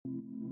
Coming in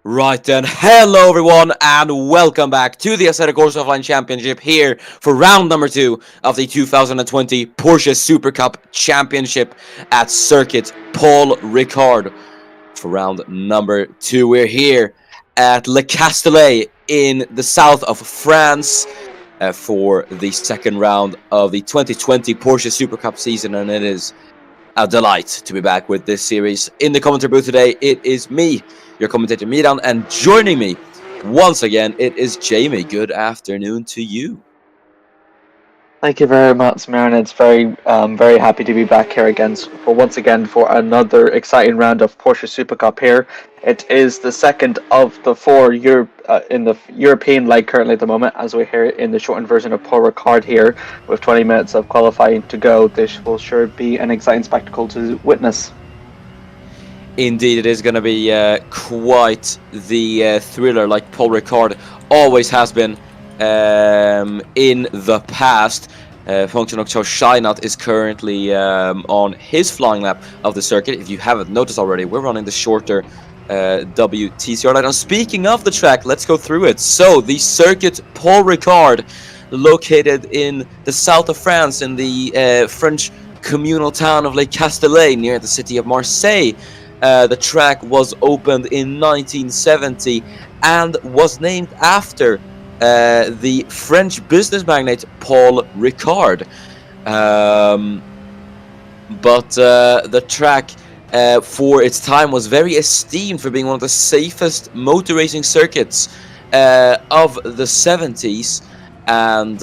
Right then, hello everyone, and welcome back to the Assetto Corsa Offline Championship here for round number 2 of the 2020 Porsche Supercup Championship at Circuit Paul Ricard. For round number 2, we're here at Le Castellet in the south of France for the second round of the 2020 Porsche Supercup season, and it is a delight to be back with this series. In the commentary booth today, it is me, your commentator Miran, and joining me once again, it is Jamie. Good afternoon to you. Thank you very much, Marin. It's very happy to be back here again once again for another exciting round of Porsche Supercup here. It is the second of the four in the European leg currently at the moment, as we're here in the shortened version of Paul Ricard here, with 20 minutes of qualifying to go. This will sure be an exciting spectacle to witness. Indeed, it is going to be quite the thriller, like Paul Ricard always has been in the past. Functional Cho Shynut is currently on his flying lap of the circuit. If you haven't noticed already, we're running the shorter WTCR line. And speaking of the track, let's go through it. So, the circuit Paul Ricard, located in the south of France, in the French communal town of Le Castellet, near the city of Marseille. The track was opened in 1970 and was named after the French business magnate Paul Ricard. But the track for its time was very esteemed for being one of the safest motor racing circuits of the 70s. And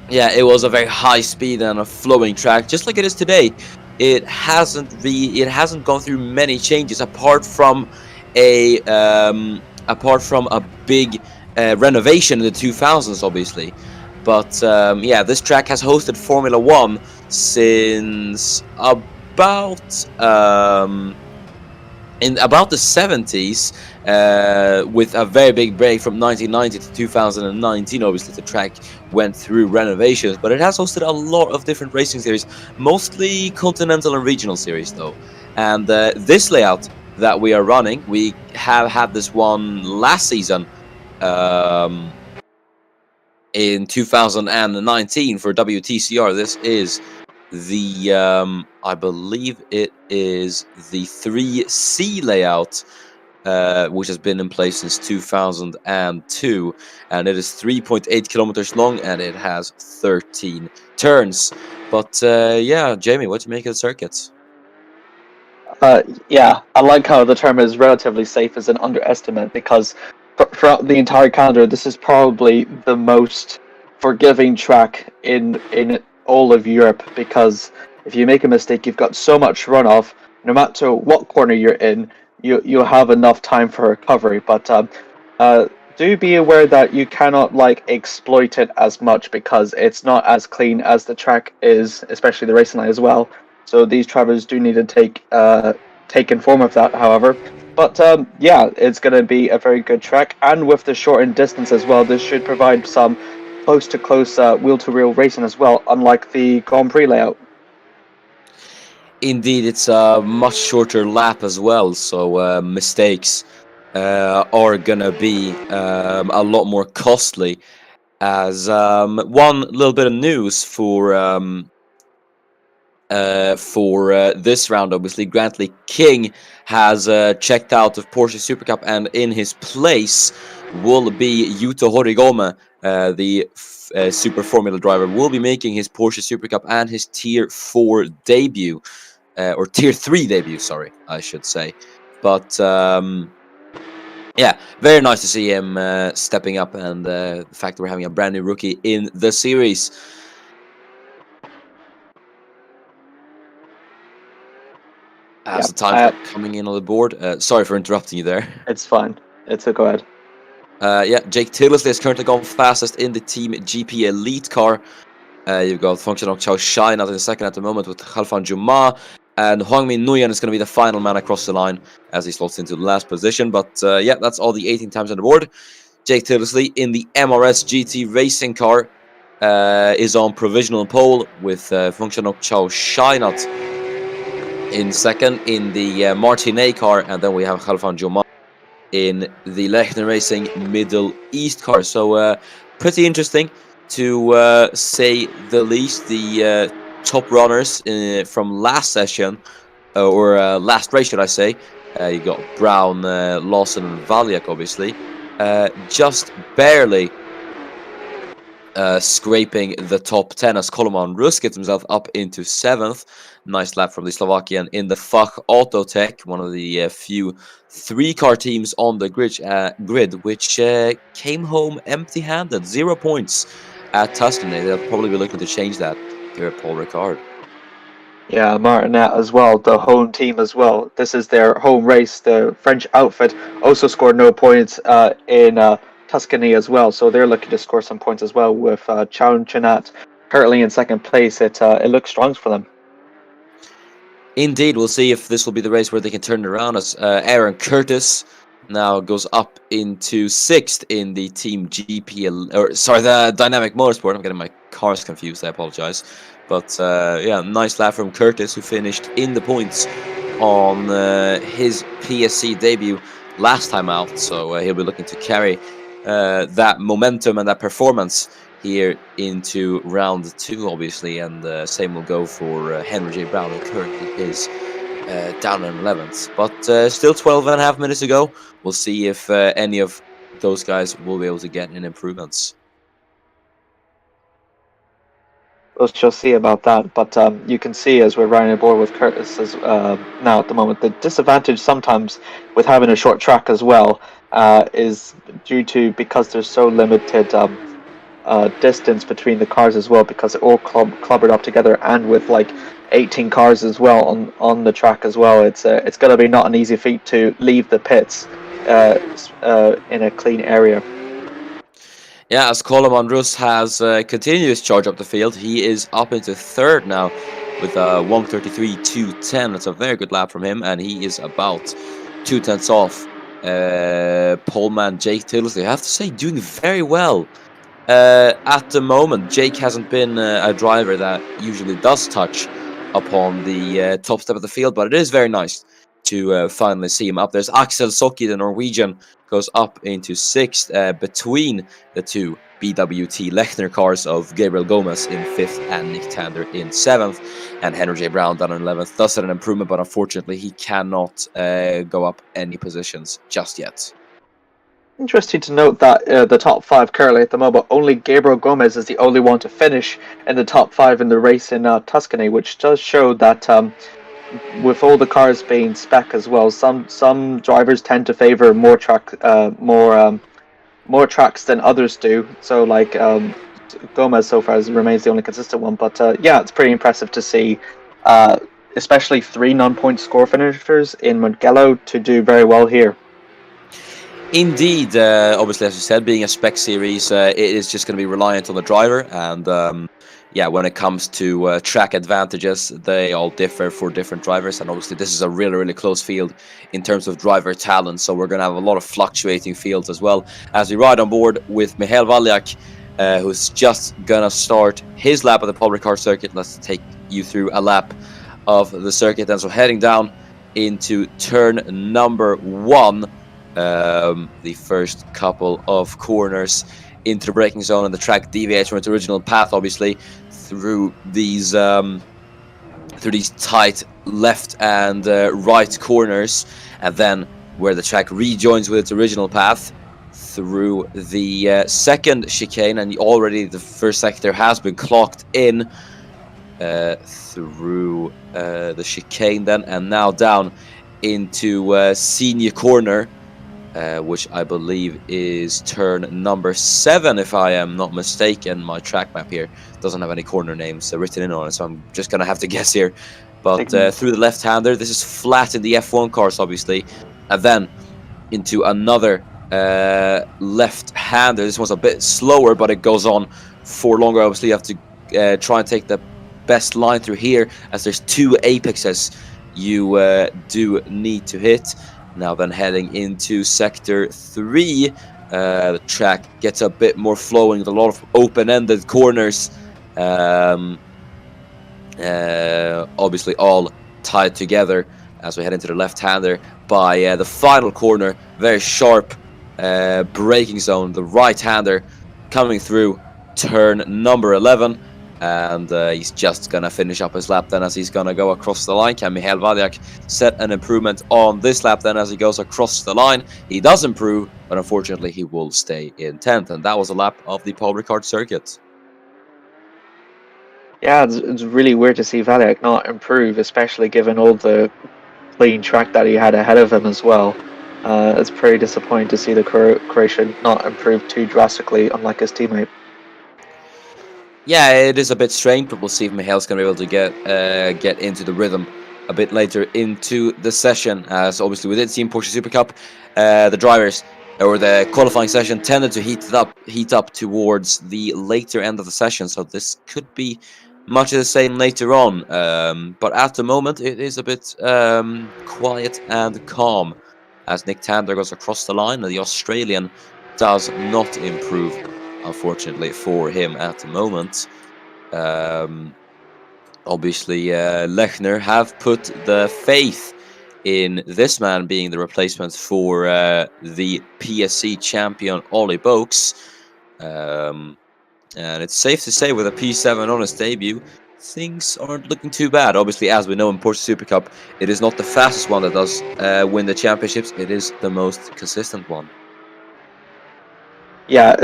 yeah, it was a very high speed and a flowing track, just like it is today. It hasn't gone through many changes apart from a big renovation in the 2000s, obviously. But yeah, this track has hosted Formula One since about the 70s, with a very big break from 1990 to 2019. Obviously, the track went through renovations, but it has hosted a lot of different racing series, mostly continental and regional series, though. And this layout that we are running, we have had this one last season in 2019 for WTCR. This is the I believe it is the 3C layout, which has been in place since 2002, and it is 3.8 kilometers long and it has 13 turns. But yeah, Jamie, what do you make of the circuits? Yeah, I like how the term is relatively safe as an underestimate, because throughout the entire calendar, this is probably the most forgiving track in all of Europe, because if you make a mistake, you've got so much runoff. No matter what corner you're in, you'll have enough time for recovery. But do be aware that you cannot exploit it as much, because it's not as clean as the track is, especially the racing line as well. So these drivers do need to take inform of that, however. But yeah, it's going to be a very good track, and with the shortened distance as well, this should provide some close-to-close wheel-to-wheel racing as well, unlike the Grand Prix layout. Indeed, it's a much shorter lap as well, so mistakes are gonna be a lot more costly. As one little bit of news for this round, obviously, Grantley King has checked out of Porsche Supercup, and in his place will be Yuto Horigome, the Super Formula driver, will be making his Porsche Supercup and his Tier 4 debut, or Tier 3 debut, sorry, I should say. But yeah, very nice to see him stepping up, and the fact that we're having a brand new rookie in the series. As the time coming in on the board. Sorry for interrupting you there. It's fine. Go ahead. Yeah, Jake Tillersley has currently gone fastest in the Team GP Elite car. You've got Functional Chao Shine out in the second at the moment with Khalfan Juma. And Hwangmin Nguyen is going to be the final man across the line as he slots into the last position. But yeah, that's all the 18 times on the board. Jake Tillersley in the MRS GT racing car is on provisional pole with Functional Chao Shine in second in the Martinet car, and then we have Khalfan Juma in the Lechner Racing Middle East car. So pretty interesting to say the least. The top runners from last session, or last race, should I say. You got Brown, Lawson, and Valiak, obviously. Just barely scraping the top 10 as Koloman Rus gets himself up into 7th. Nice lap from the Slovakian in the Fach Autotech, one of the few 3-car teams on the grid, which came home empty-handed. 0 points at Tuscany. They'll probably be looking to change that here at Paul Ricard. Yeah, Martinet as well, the home team as well. This is their home race. The French outfit also scored no points in Tuscany as well, so they're looking to score some points as well with Chow Chinat currently in 2nd place. It looks strong for them. Indeed, we'll see if this will be the race where they can turn it around, as Aaron Curtis now goes up into 6th in the Team the Dynamic Motorsport. I'm getting my cars confused, I apologize. But yeah, nice lap from Curtis, who finished in the points on his PSC debut last time out. So he'll be looking to carry that momentum and that performance here into round 2, obviously. And same will go for Henry J. Brown, who currently is down in 11th. But still 12.5 minutes to go. We'll see if any of those guys will be able to get in improvements. We shall see about that, but you can see as we're riding aboard with Curtis now at the moment, the disadvantage sometimes with having a short track as well is due to, because there's so limited distance between the cars as well, because it all clubbered up together, and with like 18 cars as well on the track as well, it's going to be not an easy feat to leave the pits in a clean area. Yeah, as Koloman Rus has continued his charge up the field, he is up into 3rd now with 1:33.210. That's a very good lap from him, and he is about 2 tenths off poleman Jake Tilsley. I have to say, doing very well at the moment. Jake hasn't been a driver that usually does touch upon the top step of the field, but it is very nice to finally see him up. There's Axel Socki, the Norwegian, goes up into 6th between the two BWT Lechner cars of Gabriel Gomez in 5th and Nick Tander in 7th. And Henry J. Brown down in 11th. Does have an improvement, but unfortunately he cannot go up any positions just yet. Interesting to note that the top 5 currently at the moment, only Gabriel Gomez is the only one to finish in the top 5 in the race in Tuscany, which does show that with all the cars being spec as well, some drivers tend to favor more tracks than others do. So like Gomez so far remains the only consistent one. But yeah, it's pretty impressive to see, especially 3 non-point score finishers in Mugello to do very well here. Indeed, obviously, as you said, being a spec series, it is just going to be reliant on the driver, and yeah, when it comes to track advantages, they all differ for different drivers, and obviously this is a really, really close field in terms of driver talent, so we're going to have a lot of fluctuating fields as well, as we ride on board with Michael Valiak, who's just going to start his lap of the Paul Ricard circuit. Let's take you through a lap of the circuit, and so heading down into turn number 1, the first couple of corners into the braking zone, and the track deviates from its original path, obviously, through these tight left and right corners, and then where the track rejoins with its original path through the second chicane, and already the first sector has been clocked in through the chicane then, and now down into senior corner, which I believe is turn number 7, if I am not mistaken. My track map here doesn't have any corner names written in on it, so I'm just going to have to guess here. But through the left-hander, this is flat in the F1 cars, obviously. And then into another left-hander. This one's a bit slower, but it goes on for longer. Obviously, you have to try and take the best line through here, as there's 2 apexes you do need to hit. Now then heading into sector 3, the track gets a bit more flowing with a lot of open-ended corners, obviously all tied together as we head into the left-hander, by the final corner. Very sharp braking zone. The right-hander coming through turn number 11. And he's just going to finish up his lap then as he's going to go across the line. Can Michael Wadiak set an improvement on this lap then as he goes across the line? He does improve, but unfortunately he will stay in 10th. And that was a lap of the Paul Ricard circuit. Yeah, it's really weird to see Wadiak not improve, especially given all the clean track that he had ahead of him as well. It's pretty disappointing to see the Croatian not improve too drastically, unlike his teammate. Yeah, it is a bit strange, but we'll see if Michael's going to be able to get into the rhythm a bit later into the session. As obviously we did see in Porsche Supercup, the drivers or the qualifying session tended to heat up towards the later end of the session. So this could be much the same later on. But at the moment, it is a bit quiet and calm as Nick Tander goes across the line, and the Australian does not improve, unfortunately for him at the moment. Obviously, Lechner have put the faith in this man being the replacement for the PSC champion Ollie Boaks. And it's safe to say with a P7 on his debut, things aren't looking too bad. Obviously, as we know in Porsche Supercup, it is not the fastest one that does win the championships. It is the most consistent one. Yeah,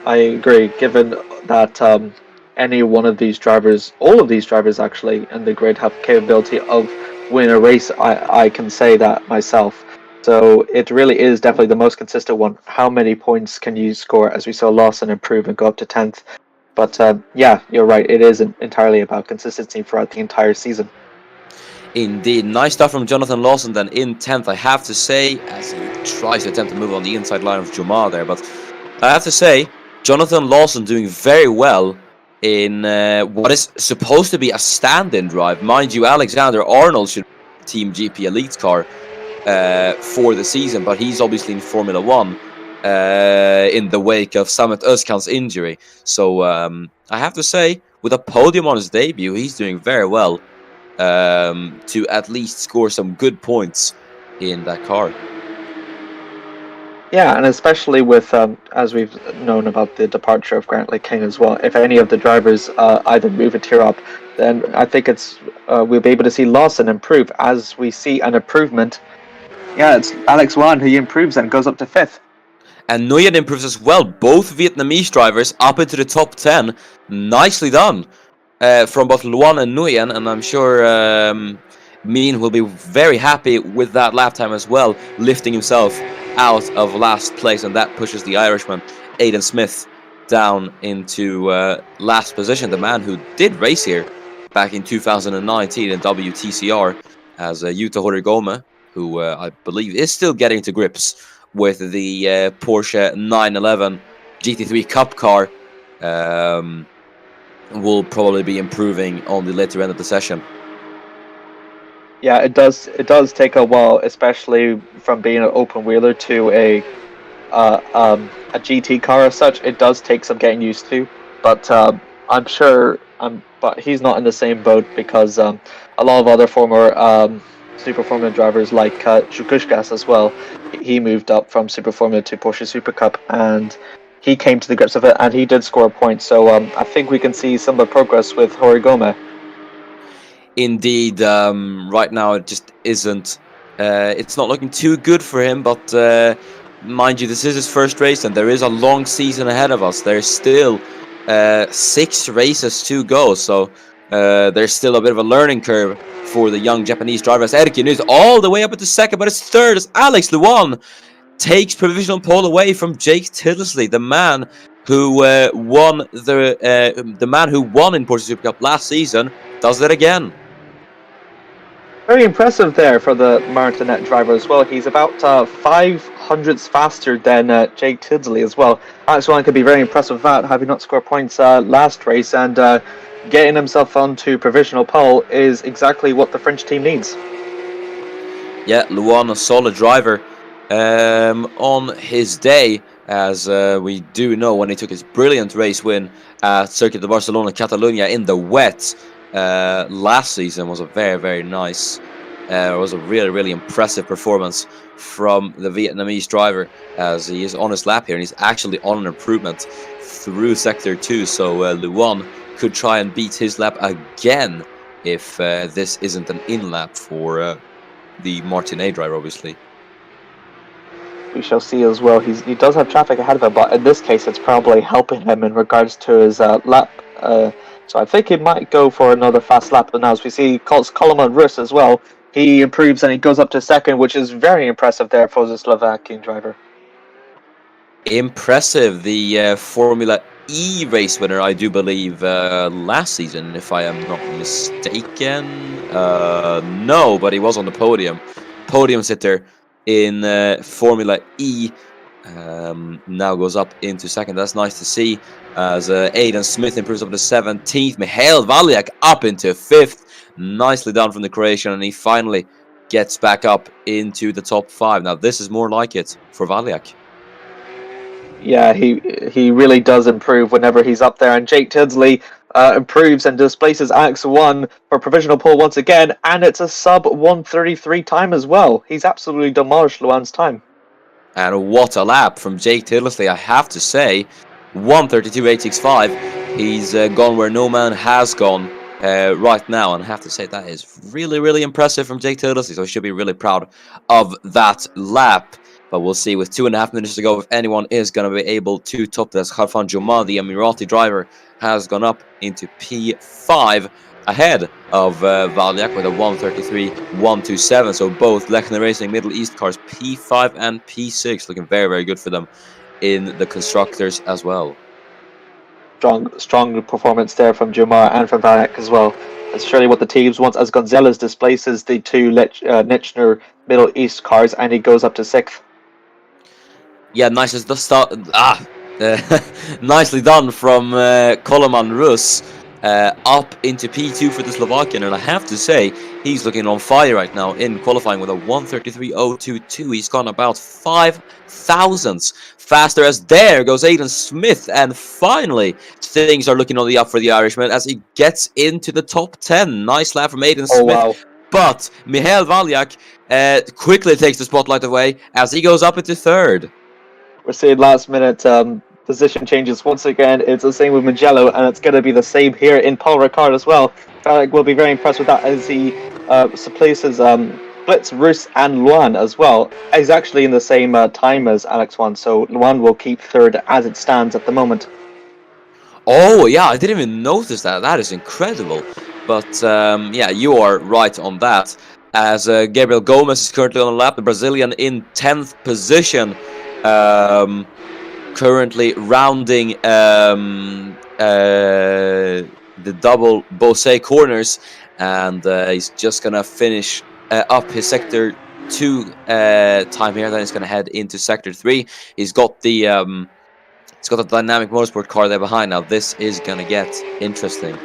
I agree. Given that any one of these drivers, all of these drivers actually in the grid have capability of winning a race, I can say that myself. So it really is definitely the most consistent one. How many points can you score? As we saw Lawson improve and go up to 10th. But yeah, you're right. It is entirely about consistency throughout the entire season. Indeed. Nice stuff from Jonathan Lawson then in 10th, I have to say, as he tries to attempt to move on the inside line of Jumar there. But I have to say, Jonathan Lawson doing very well in what is supposed to be a stand-in drive. Mind you, Alexander Arnold should be Team GP Elite car for the season, but he's obviously in Formula 1 in the wake of Samet Özkan's injury. So I have to say, with a podium on his debut, he's doing very well to at least score some good points in that car. Yeah, and especially with, as we've known about the departure of Grantley King as well, if any of the drivers either move a tier up, then I think we'll be able to see Lawson improve. As we see an improvement, yeah, it's Alex Wan who improves and goes up to 5th. And Nguyen improves as well. Both Vietnamese drivers up into the top 10. Nicely done from both Luan and Nguyen, and I'm sure Min will be very happy with that lap time as well, lifting himself out of last place, and that pushes the Irishman Aidan Smith down into last position. The man who did race here back in 2019 in WTCR as Yuta Horigome, who I believe is still getting to grips with the Porsche 911 GT3 Cup car, will probably be improving on the later end of the session. Yeah, it does take a while, especially from being an open wheeler to a GT car as such. It does take some getting used to, but I'm sure but he's not in the same boat because a lot of other former Super Formula drivers like Chukushkas as well, he moved up from Super Formula to Porsche Supercup, and he came to the grips of it, and he did score a point. So I think we can see some of the progress with Horigome. Indeed, right now it just isn't. It's not looking too good for him, but mind you, this is his first race, and there is a long season ahead of us. There's still 6 races to go, so there's still a bit of a learning curve for the young Japanese driver. As Erkin is all the way up into 2nd, but it's 3rd as Alex Luan takes provisional pole away from Jake Tildesley, the man who won in Porsche Supercup last season, does it again. Very impressive there for the Martinet driver as well. He's about 500ths faster than Jake Tildesley as well. Alex Luan could be very impressed with that, having not scored points last race, and getting himself onto provisional pole is exactly what the French team needs. Yeah, Luan, a solid driver on his day, as we do know when he took his brilliant race win at Circuit de Barcelona Catalunya in the wet last season. Was a very, very nice It was a really impressive performance from the Vietnamese driver, as he is on his lap here and he's actually on an improvement through sector 2. So Luan could try and beat his lap again if this isn't an in lap for the Martinet driver, obviously. We shall see as well. He does have traffic ahead of him, but in this case, it's probably helping him in regards to his lap. So I think he might go for another fast lap. But now, as we see, Coleman Rus as well, he improves and he goes up to second, which is very impressive there for the Slovakian driver. Impressive. The Formula E race winner, I do believe, last season, if I am not mistaken. No, but he was on the podium. Podium sitter in Formula E. Now goes up into second. That's nice to see, as Aidan Smith improves up to 17th. Mihail Valiak up into 5th. Nicely done from the Croatian, and he finally gets back up into the top 5. Now this is more like it for Valiak. Yeah, he really does improve whenever he's up there, and Jake Tildesley improves and displaces Alex 1 for provisional pole once again, and it's a sub 1:33 time as well. He's absolutely demolished Luan's time. And what a lap from Jake Tildesley, I have to say. 1:32.865. He's gone where no man has gone right now, and I have to say that is really impressive from Jake Tildesley, so he should be really proud of that lap. But we'll see with 2.5 minutes to go if anyone is going to be able to top this. Khalfan Juma, the Emirati driver, has gone up into P5 ahead of Valiak with a 1:33.127. So both Lechner Racing Middle East cars P5 and P6 looking very good for them in the constructors as well. Strong performance there from Juma and from Valiak as well. That's surely what the teams want, as Gonzalez displaces the two Lechner Middle East cars and he goes up to 6th. Yeah, nice as the start. Nicely done from Coleman Rus up into P2 for the Slovakian, and I have to say he's looking on fire right now in qualifying with a 1:33.022. He's gone about 5 thousandths faster, as there goes Aidan Smith, and finally things are looking on the up for the Irishman as he gets into the top 10. Nice lap from Aidan Smith. Wow. But Mihail Valiak quickly takes the spotlight away as he goes up into 3rd. We're seeing last minute position changes once again. It's the same with Mugello, and it's going to be the same here in Paul Ricard as well. Valiak will be very impressed with that as he places Blitz, Rus, and Luan as well. He's actually in the same time as Alex 1, so Luan will keep 3rd as it stands at the moment. Oh, yeah, I didn't even notice that. That is incredible. But, yeah, you are right on that. As Gabriel Gomez is currently on the lap, the Brazilian in 10th position. Currently rounding the double Beausset corners, and he's just gonna finish up his sector 2 time here. Then he's gonna head into sector 3. He's got the dynamic motorsport car there behind. Now this is gonna get interesting.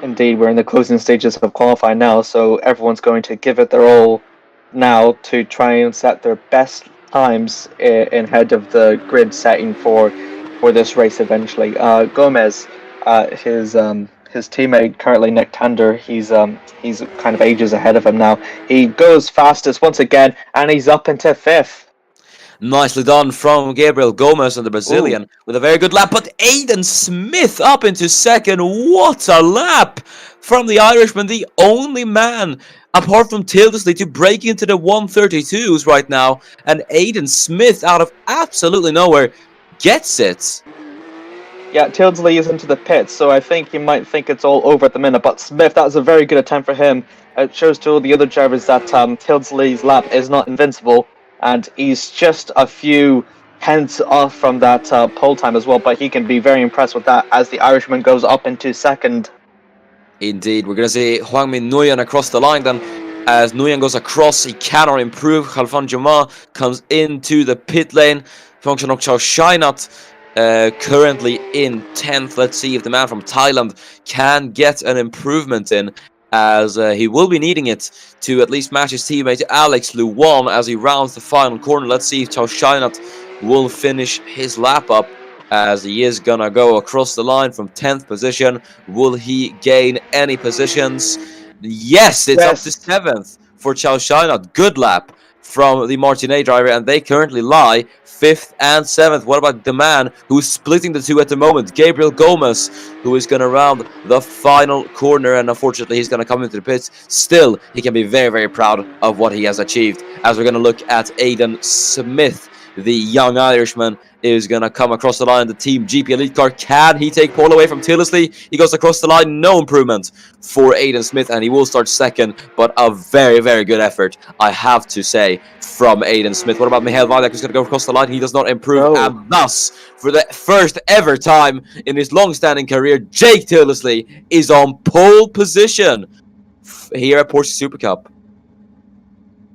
Indeed, we're in the closing stages of qualifying now, so everyone's going to give it their all now to try and set their best times ahead of the grid setting for this race eventually. Gomez, his teammate currently Nick Tander, he's kind of ages ahead of him now. He goes fastest once again, and he's up into 5th. Nicely done from Gabriel Gomez and the Brazilian. Ooh. With a very good lap, but Aidan Smith up into 2nd. What a lap from the Irishman, the only man apart from Tildesley to break into the 1:32s right now, and Aidan Smith out of absolutely nowhere gets it. Yeah, Tildesley is into the pits, so I think you might think it's all over at the minute, but Smith, that was a very good attempt for him. It shows to all the other drivers that Tildesley's lap is not invincible, and he's just a few tenths off from that pole time as well, but he can be very impressed with that as the Irishman goes up into 2nd. Indeed, we're going to see Hwang Min Nguyen across the line then. As Nguyen goes across, he cannot improve. Khalfan Juma comes into the pit lane. Phongchanock Chow Shainat currently in 10th. Let's see if the man from Thailand can get an improvement in, as he will be needing it to at least match his teammate Alex Luan as he rounds the final corner. Let's see if Chow Shainat will finish his lap up, as he is gonna go across the line from 10th position. Will he gain any positions? Yes, it's up to 7th for Chow Shinot. Good lap from the Martinet driver, and they currently lie 5th and 7th. What about the man who's splitting the two at the moment, Gabriel Gomez, who is going to round the final corner, and unfortunately he's going to come into the pits. Still, he can be very, very proud of what he has achieved. As we're going to look at Aidan Smith, the young Irishman, is going to come across the line. The Team GP Elite car, can he take pole away from Tillisley? He goes across the line, no improvement for Aidan Smith, and he will start second, but a very, very good effort, I have to say, from Aidan Smith. What about Michael Walek, who's going to go across the line? He does not improve, and thus, for the first ever time in his long-standing career, Jake Tillisley is on pole position here at Porsche Supercup.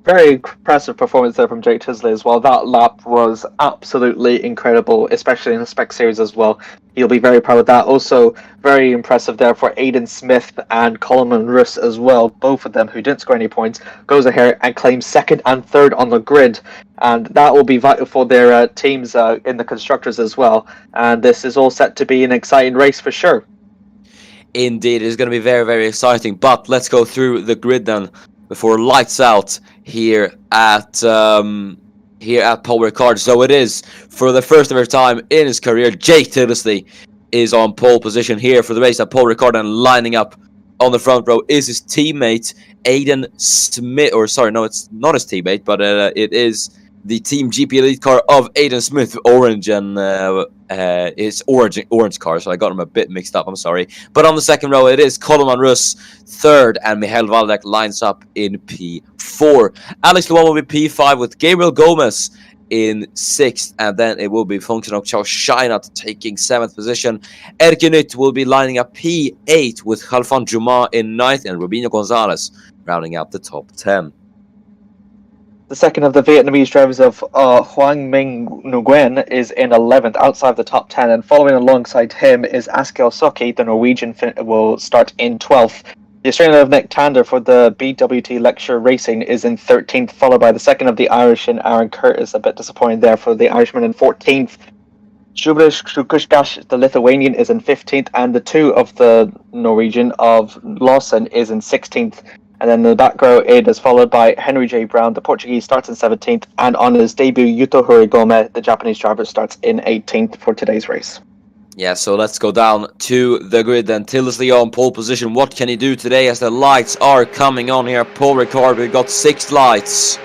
Very impressive performance there from Jake Tillisley as well. That lap was absolutely incredible, especially in the Spec Series as well. He'll be very proud of that. Also, very impressive there for Aidan Smith and Coleman Russ as well. Both of them, who didn't score any points, goes ahead and claims 2nd and 3rd on the grid. And that will be vital for their teams in the Constructors as well. And this is all set to be an exciting race for sure. Indeed, it is going to be very, very exciting. But let's go through the grid then before lights out here at Paul Ricard. So it is, for the first ever time in his career, Jake Tillisley is on pole position here for the race at Paul Ricard, and lining up on the front row is his teammate Aidan Smith. Or sorry, no, it's not his teammate, but it is the Team GP Elite car of Aidan Smith, orange, and it's orange car, so I got him a bit mixed up, I'm sorry. But on the second row, it is Coleman Russ, 3rd, and Michael Walek lines up in P4. Alex Luan will be P5 with Gabriel Gomez in 6th, and then it will be Functional Chow Shinot taking 7th position. Erkinut will be lining up P8 with Khalfan Juma in 9th, and Rubinho Gonzalez rounding out the top 10. The second of the Vietnamese drivers of Hoang Minh Nguyen is in 11th, outside the top 10, and following alongside him is Askel Soki. The Norwegian will start in 12th. The Australian of Nick Tander for the BWT Lecture Racing is in 13th, followed by the second of the Irish and Aaron Curtis. A bit disappointing there for the Irishman in 14th. Shubrish Krukushkash, the Lithuanian, is in 15th, and the 2 of the Norwegian of Lawson is in 16th. And then in the back row, it is followed by Henry J. Brown. The Portuguese starts in 17th. And on his debut, Yuto Horigome, the Japanese driver, starts in 18th for today's race. Yeah, so let's go down to the grid then. Tillisley on pole position. What can he do today as the lights are coming on here? Paul Ricard, we've got 6 lights.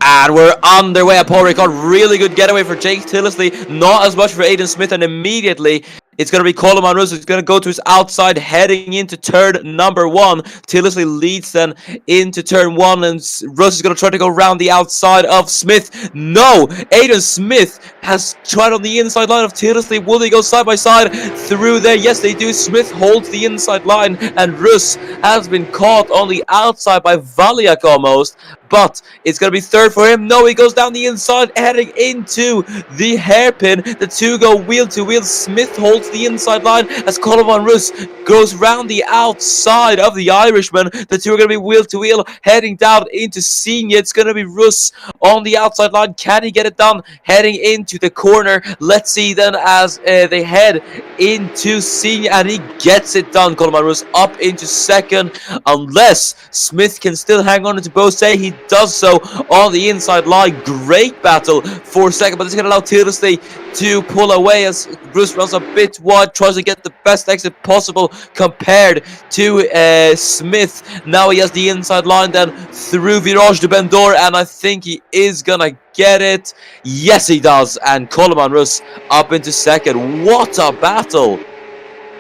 And we're underway at Paul Ricard. Really good getaway for Jake Tillisley. Not as much for Aidan Smith, and immediately it's going to be Coleman Russ who's going to go to his outside, heading into turn number 1. Tillisley leads then into turn 1, and Russ is going to try to go around the outside of Smith. No! Aidan Smith has tried on the inside line of Tillisley. Will they go side by side through there? Yes, they do. Smith holds the inside line, and Russ has been caught on the outside by Valiak almost. But it's going to be 3rd for him. No, he goes down the inside, heading into the hairpin. The 2 go wheel to wheel. Smith holds the inside line as Coleman Russ goes round the outside of the Irishman. The 2 are going to be wheel to wheel, heading down into Senior. It's going to be Russ on the outside line. Can he get it done? Heading into the corner. Let's see then as they head into Senior, and he gets it done. Coleman Russ up into 2nd, unless Smith can still hang on to Bose. He does so on the inside line. Great battle for 2nd, but it's going to allow Tillisley to pull away as Bruce runs a bit wide, tries to get the best exit possible compared to Smith. Now he has the inside line then through Virage de Bendor, and I think he is going to get it. Yes, he does, and Coleman Russ up into 2nd. What a battle!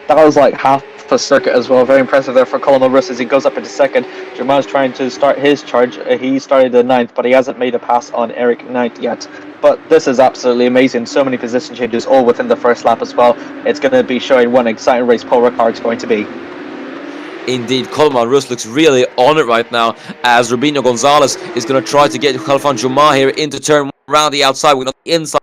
That was like half a circuit as well. Very impressive there for Coleman Russ as he goes up into 2nd. Jamal's trying to start his charge. He started in 9th, but he hasn't made a pass on Eric 9th yet. But this is absolutely amazing. So many position changes all within the first lap as well. It's going to be showing what an exciting race Paul Ricard's going to be. Indeed, Coleman Russ looks really on it right now as Rubinho Gonzalez is going to try to get Khalfan Juma here into turn 1 around the outside. We're on the inside.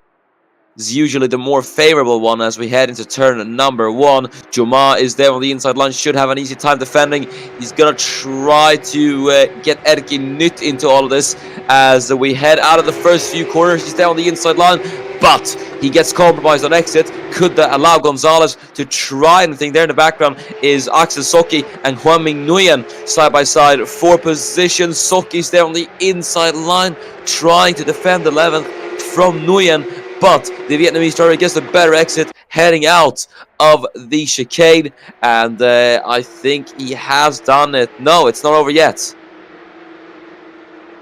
Is usually the more favorable one as we head into turn number 1. Juma is there on the inside line, should have an easy time defending. He's gonna try to get Erkin Nut into all of this as we head out of the first few corners. He's there on the inside line. but he gets compromised on exit. Could that allow Gonzalez to try anything? There in the background is Axel Socchi and Huang Ming Nguyen side by side for position. Socchi's there on the inside line trying to defend the 11th from Nguyen, but the Vietnamese driver gets a better exit heading out of the chicane, and I think he has done it. No, it's not over yet.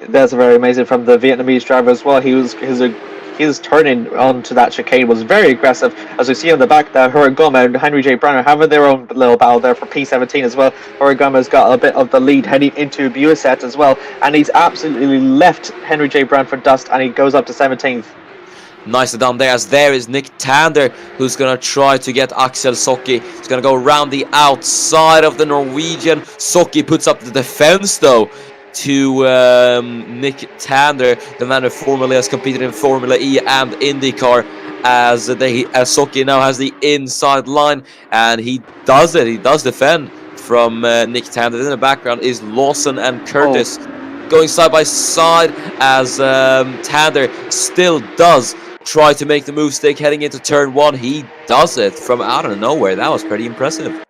That's very amazing from the Vietnamese driver as well. His turning onto that chicane was very aggressive. As we see on the back there, Horigoma and Henry J. Brown are having their own little battle there for P17 as well. Horigoma's got a bit of the lead heading into Buisset as well, and he's absolutely left Henry J. Brown for dust, and he goes up to 17th. Nicely done there, as there is Nick Tander, who's going to try to get Axel Socchi. He's going to go around the outside of the Norwegian. Socchi puts up the defense, though, to Nick Tander, the man who formerly has competed in Formula E and IndyCar, as Socchi now has the inside line, and he does it. He does defend from Nick Tander. In the background is Lawson and Curtis going side by side, as Tander still does try to make the move stick heading into turn 1. He does it from out of nowhere. That was pretty impressive.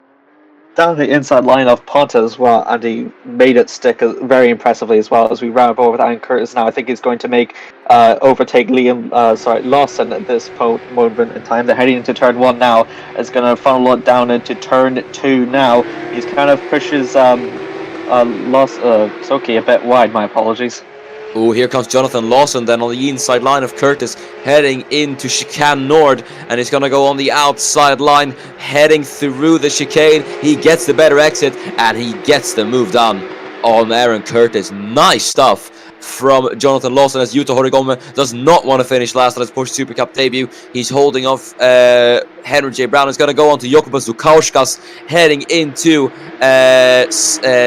Down the inside line of Ponta as well, and he made it stick very impressively as well. As we round up over that, and Curtis now, I think he's going to make overtake Lawson at this moment in time. They're heading into turn 1 now. It's going to funnel it down into turn 2 now. He's kind of pushes Socchi a bit wide. My apologies. Oh, here comes Jonathan Lawson then on the inside line of Curtis, heading into Chicane Nord, and he's going to go on the outside line, heading through the chicane. He gets the better exit, and he gets the move done on Aaron Curtis. Nice stuff from Jonathan Lawson, as Yuta Horigome does not want to finish last at his Porsche Supercup debut. He's holding off Henry J. Brown. Is going to go on to Jokubas Zukauskas, heading into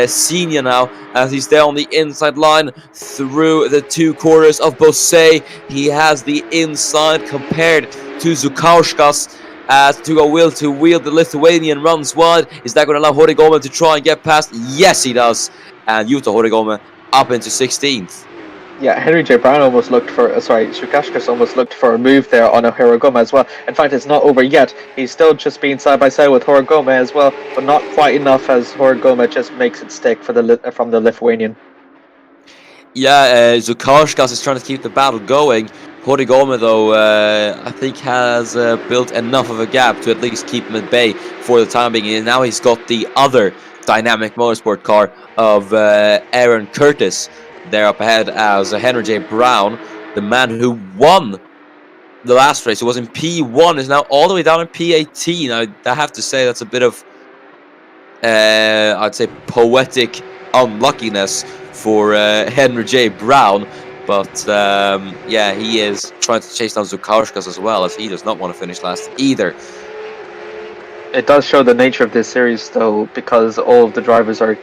Senior now, as he's there on the inside line through the 2 quarters of Bosse. He has the inside compared to Zukauskas, as Tuga will to wield the Lithuanian runs wide. Is that going to allow Horigome to try and get past? Yes, he does. And Yuta Horigome up into 16th. Yeah, Henry J. Brown almost looked for, Shukashkas almost looked for a move there on a Horigome as well. In fact, it's not over yet. He's still just being side by side with Horigome as well, but not quite enough, as Horigome just makes it stick for from the Lithuanian. Yeah, Zukauskas is trying to keep the battle going. Horigome, though, I think has built enough of a gap to at least keep him at bay for the time being. And now he's got the other dynamic motorsport car of Aaron Curtis there up ahead, as Henry J. Brown, the man who won the last race, who was in P1, is now all the way down in P18. I have to say that's a bit of, I'd say, poetic unluckiness for Henry J. Brown. But yeah, he is trying to chase down Zukauskas as well, as he does not want to finish last either. It does show the nature of this series, though, because all of the drivers are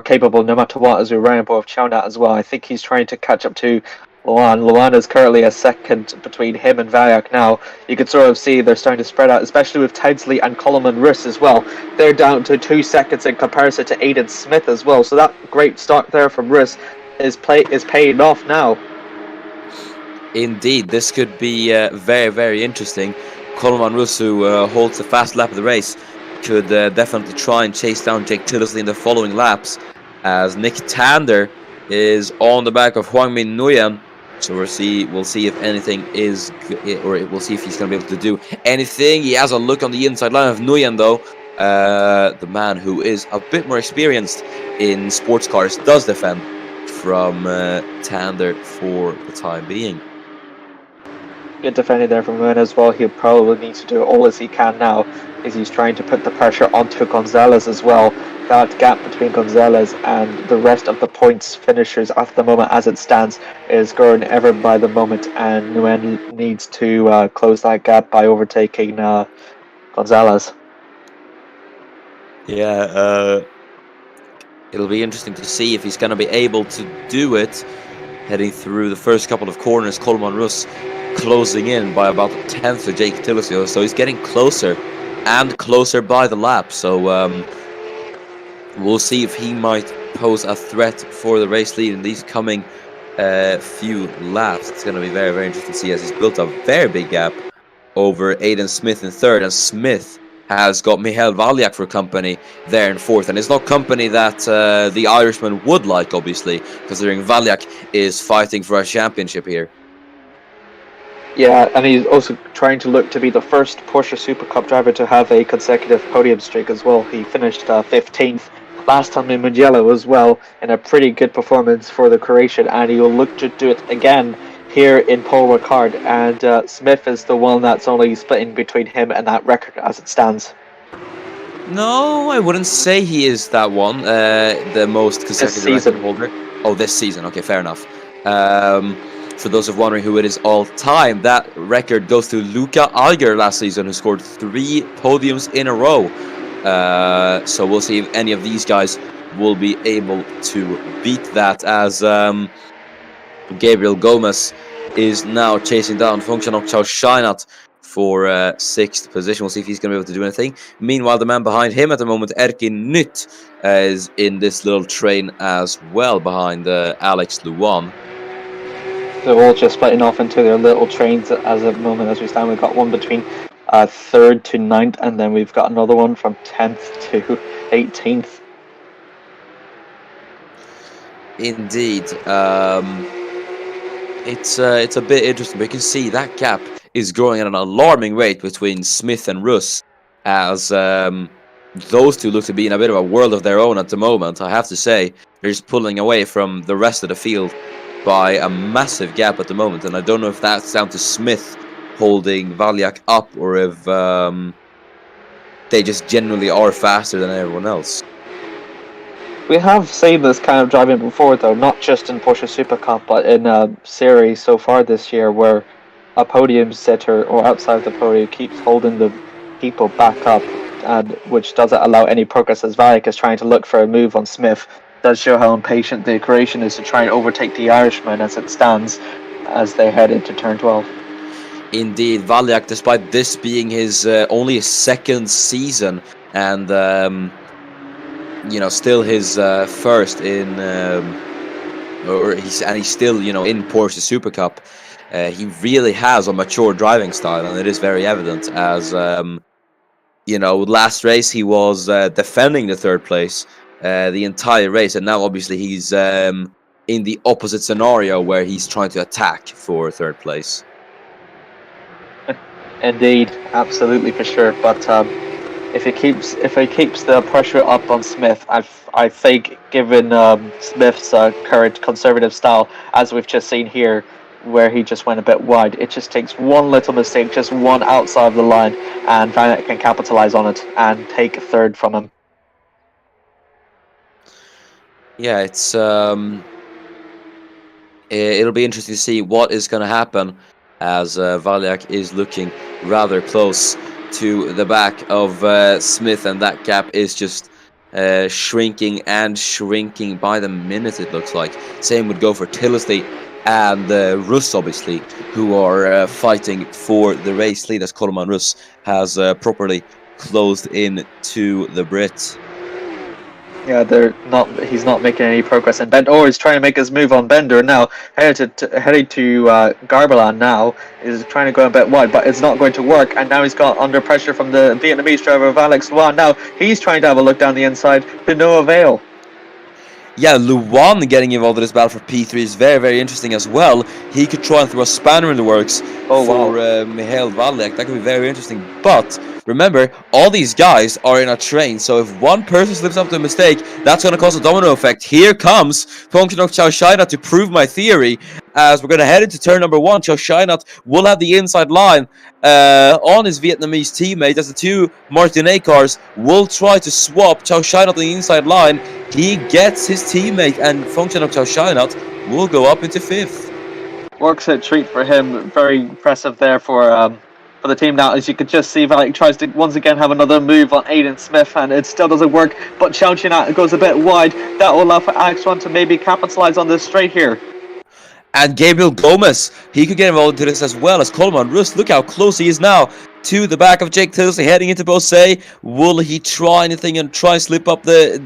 capable no matter what, as we ran above Chaunat as well. I think he's trying to catch up to Luan. Luan is currently a second between him and Vayak now. You can sort of see they're starting to spread out, especially with Teidsley and Coleman Russ as well. They're down to 2 seconds in comparison to Aidan Smith as well. So that great start there from Russ is paying off now. Indeed, this could be very, very interesting. Coleman Russ, who holds the fast lap of the race, could definitely try and chase down Jake Tillersley in the following laps, as Nick Tander is on the back of Huang Min Nguyen. So we'll see if anything is, or we'll see if he's going to be able to do anything. He has a look on the inside line of Nguyen, though. The man who is a bit more experienced in sports cars does defend from Tander for the time being. Good defending there from Nguyen as well. He probably needs to do all as he can now, as he's trying to put the pressure onto Gonzalez as well. That gap between Gonzalez and the rest of the points finishers at the moment, as it stands, is growing ever by the moment, and Nguyen needs to close that gap by overtaking Gonzalez. Yeah, it'll be interesting to see if he's going to be able to do it heading through the first couple of corners. Coleman Russ closing in by about a tenth of Jake Tillersley, so he's getting closer and closer by the lap. So we'll see if he might pose a threat for the race lead in these coming few laps. It's going to be very, very interesting to see, as he's built a very big gap over Aiden Smith in third, and Smith has got Michael Valiak for company there in fourth, and it's not company that the Irishman would like, obviously, considering Valiak is fighting for a championship here. Yeah, and he's also trying to look to be the first Porsche Supercup driver to have a consecutive podium streak as well. He finished 15th last time in Mugello as well, in a pretty good performance for the Croatian, and he'll look to do it again here in Paul Ricard, and Smith is the one that's only splitting between him and that record as it stands. No, I wouldn't say he is that one, the most consecutive record holder. Oh, this season. Okay, fair enough. For those of wondering who it is all time, that record goes to Luca Alger last season, who scored 3 podiums in a row. So we'll see if any of these guys will be able to beat that, as Gabriel Gomez is now chasing down Functional Chow Shinat for 6th position. We'll see if he's going to be able to do anything. Meanwhile, the man behind him at the moment, Erkin Nytt, is in this little train as well, behind Alex Luan. They're all just splitting off into their little trains as of the moment as we stand. We've got one between 3rd to 9th, and then we've got another one from 10th to 18th. Indeed. It's a bit interesting, but you can see that gap is growing at an alarming rate between Smith and Russ, as those two look to be in a bit of a world of their own at the moment. I have to say, they're just pulling away from the rest of the field by a massive gap at the moment, and I don't know if that's down to Smith holding Valiak up, or if they just generally are faster than everyone else. We have seen this kind of driving before, though, not just in Porsche Supercup, but in a series so far this year, where a podium sitter or outside the podium keeps holding the people back up, and which doesn't allow any progress, as Valiak is trying to look for a move on Smith. Does show how impatient the Croatian is to try and overtake the Irishman as it stands, as they head into turn 12. Indeed, Valiak, despite this being his only 2nd season, and still his first in, he's still in Porsche Supercup. He really has a mature driving style, and it is very evident, as last race he was defending the 3rd place the entire race, and now obviously he's in the opposite scenario where he's trying to attack for 3rd place. Indeed, absolutely, for sure. But if he keeps the pressure up on Smith, I think, given Smith's current conservative style, as we've just seen here, where he just went a bit wide, it just takes one little mistake, just one outside of the line, and Vanek can capitalize on it and take 3rd from him. Yeah, it's it'll be interesting to see what is going to happen, as Valiak is looking rather close to the back of Smith, and that gap is just shrinking and shrinking by the minute, it looks like. Same would go for Tillesty and Russ, obviously, who are fighting for the race lead, as Coleman Russ has properly closed in to the Brit. Yeah, he's not making any progress, and Bender is trying to make his move on Bender now. Heading to Garbalan now is trying to go a bit wide, but it's not going to work. And now he's got under pressure from the Vietnamese driver Alex Luan. Now he's trying to have a look down the inside, to no avail. Yeah, Luan getting involved in this battle for P3 is very, very interesting as well. He could try and throw a spanner in the works for Michael Valiak. That could be very interesting. But remember, all these guys are in a train, so if one person slips up to a mistake, that's going to cause a domino effect. Here comes Functional Chow Shinat to prove my theory, as we're going to head into turn number 1. Chow Shinat will have the inside line on his Vietnamese teammate, as the 2 Martinet cars will try to swap Chow Shinat on the inside line. He gets his teammate, and Functional Chow Shinat will go up into 5th. Works a treat for him. Very impressive there for the team now, as you could just see Valiak tries to once again have another move on Aiden Smith, and it still doesn't work, but Chow Shinat goes a bit wide. That will allow for Alex One to maybe capitalize on this straight here. And Gabriel Gomez, he could get involved into this as well, as Coleman Russ, look how close he is now to the back of Jake Tilsley, heading into Bose. Will he try anything and try and slip up the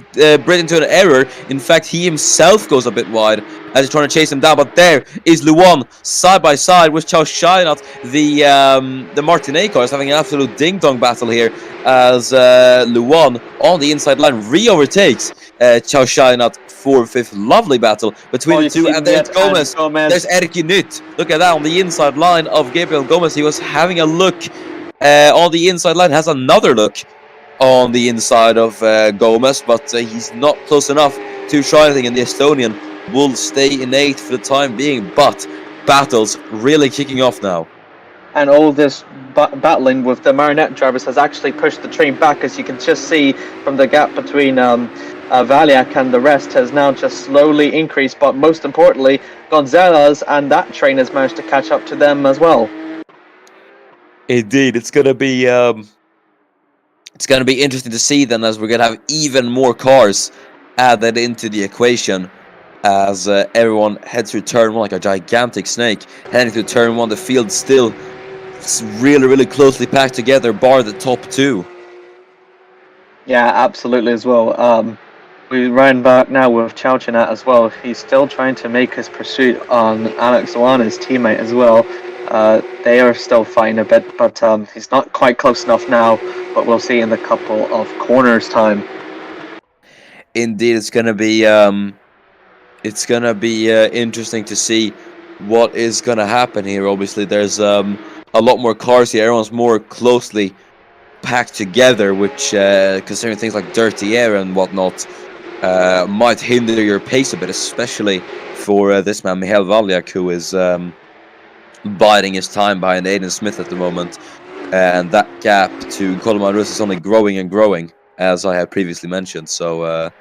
Brit into an error? In fact, he himself goes a bit wide as he's trying to chase him down. But there is Luan side by side with Chow Shynot. The Martinet car is having an absolute ding-dong battle here as Luan on the inside line re-overtakes Chow Shynot for fifth. Lovely battle between the two, and there's Gomez. There's Erik Nut. Look at that on the inside line of Gabriel Gomez. He was having a look on the inside line, has another look on the inside of Gomez, but he's not close enough to try anything, and the Estonian will stay in 8th for the time being, but battles really kicking off now. And all this battling with the Marinette drivers has actually pushed the train back, as you can just see from the gap between Valiak and the rest has now just slowly increased, but most importantly, Gonzalez and that train has managed to catch up to them as well. Indeed, it's gonna be interesting to see then, as we're gonna have even more cars added into the equation as everyone heads through turn 1 like a gigantic snake. Heading through turn 1, the field still really closely packed together, bar the top 2. Yeah, absolutely as well. We ran back now with Chauchinat as well. He's still trying to make his pursuit on Alex Wan, his teammate as well. They are still fighting a bit, but he's not quite close enough now, but we'll see in the couple of corners time. Indeed, it's gonna be interesting to see what is gonna happen here. Obviously, there's a lot more cars here. Everyone's more closely packed together, which, considering things like dirty air and whatnot, might hinder your pace a bit, especially for this man, Michael Valiak, who is biding his time behind Aiden Smith at the moment. And that gap to Coleman Rus is only growing and growing, as I have previously mentioned. So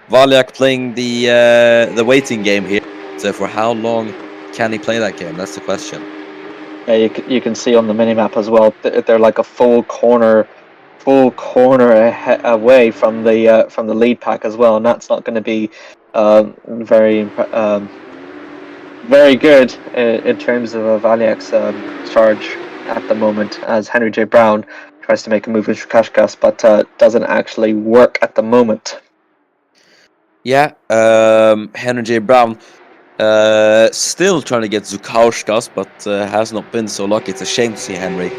Valiak playing the waiting game here. So for how long can he play that game? That's the question. Yeah, you can see on the minimap as well. They're like a full corner away from the lead pack as well, and that's not going to be very good in terms of Valiak's charge at the moment, as Henry J. Brown tries to make a move with Shukashkas, but doesn't actually work at the moment. Yeah, Henry J. Brown still trying to get Zukauskas, but has not been so lucky. It's a shame to see Henry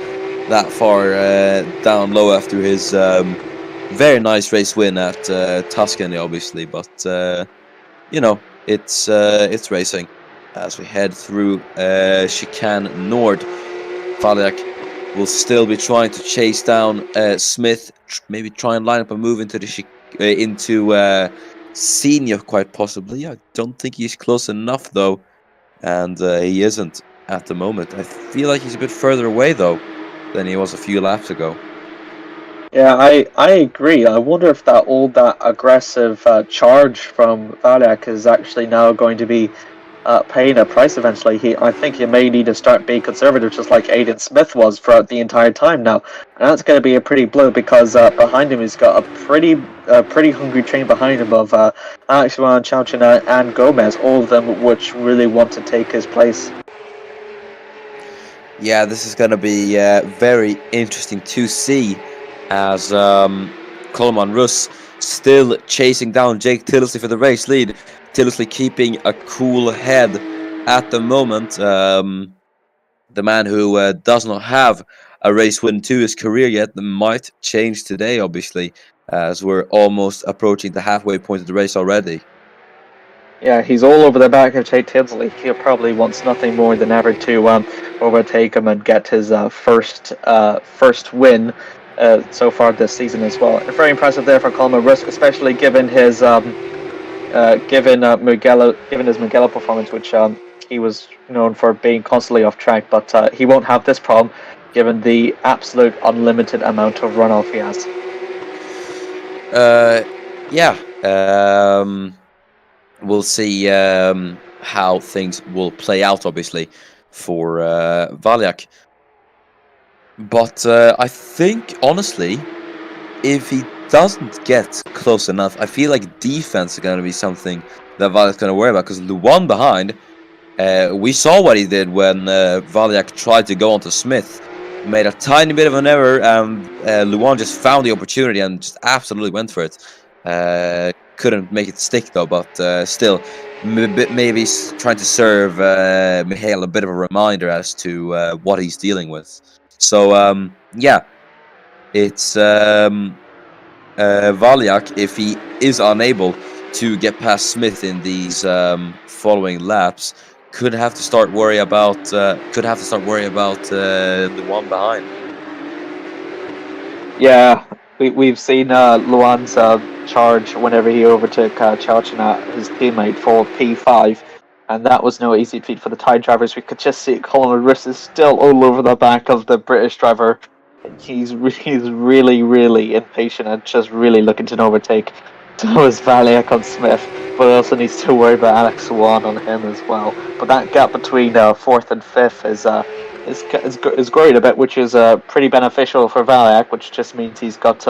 that far down low after his very nice race win at Tuscany, obviously. But you know, it's racing as we head through Chicane Nord. Valiak will still be trying to chase down Smith, maybe try and line up a move into the Senior, quite possibly. I don't think he's close enough though, and he isn't at the moment. I feel like he's a bit further away though than he was a few laps ago. Yeah, I agree. I wonder if that aggressive charge from Valiak is actually now going to be paying a price eventually. I think he may need to start being conservative, just like Aiden Smith was throughout the entire time now, and that's going to be a pretty blow, because behind him he's got a pretty hungry train behind him of Alex Wan, Chauchina, and Gomez, all of them which really want to take his place. Yeah, this is going to be very interesting to see, as Coleman Rus still chasing down Jake Tilsley for the race lead. Tilsley keeping a cool head at the moment. The man who does not have a race win to his career yet. That might change today, obviously, as we're almost approaching the halfway point of the race already. Yeah, he's all over the back of Jake Tilsley. He probably wants nothing more than ever to overtake him and get his first win so far this season as well. Very impressive there for Coleman Rus, especially given his Mugello performance, which he was known for being constantly off track, but he won't have this problem given the absolute unlimited amount of runoff he has. We'll see how things will play out, obviously, for Valiak. But I think, honestly, if he doesn't get close enough, I feel like defense is going to be something that Valiak's going to worry about, because Luan behind, we saw what he did when Valiak tried to go onto Smith. made a tiny bit of an error, and Luan just found the opportunity and just absolutely went for it. Couldn't make it stick though, but still, maybe trying to serve Mihail a bit of a reminder as to what he's dealing with. So yeah, it's Valiak, if he is unable to get past Smith in these following laps, could have to start worry about the one behind. Yeah, we've seen Luan's charge whenever he overtook Chalchina, his teammate, for P5, and that was no easy feat for the Thai drivers. We could just see Colin Riss is still all over the back of the British driver. He's really, really impatient and just really looking to overtake. So is Valiak on Smith, but also needs to worry about Alex Swan on him as well. But that gap between fourth and fifth is growing a bit, which is pretty beneficial for Valiak, which just means he's got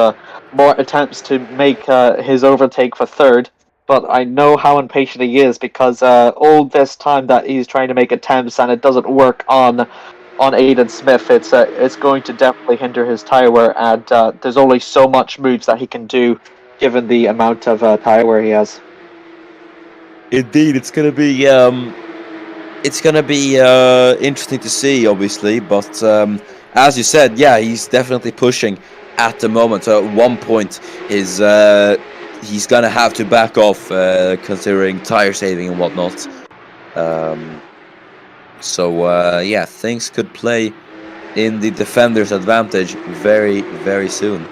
more attempts to make his overtake for third. But I know how impatient he is, because all this time that he's trying to make attempts and it doesn't work on Aiden Smith, it's going to definitely hinder his tire wear, and there's only so much moves that he can do given the amount of tire wear he has. Indeed, it's gonna be interesting to see, obviously, but as you said, yeah, he's definitely pushing at the moment. So at one point, he's gonna have to back off, considering tire saving and whatnot. So yeah, things could play in the defender's advantage very, very soon.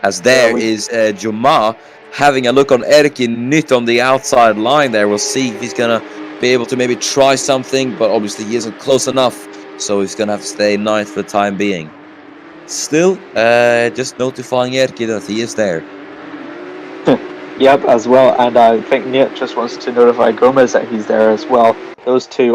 As there is Juma having a look on Erkin Nytt on the outside line there. We'll see if he's gonna be able to maybe try something, but obviously he isn't close enough, so he's gonna have to stay ninth for the time being. Still, just notifying Erkin that he is there. Yep, as well, and I think Nytt just wants to notify Gomez that he's there as well. Those three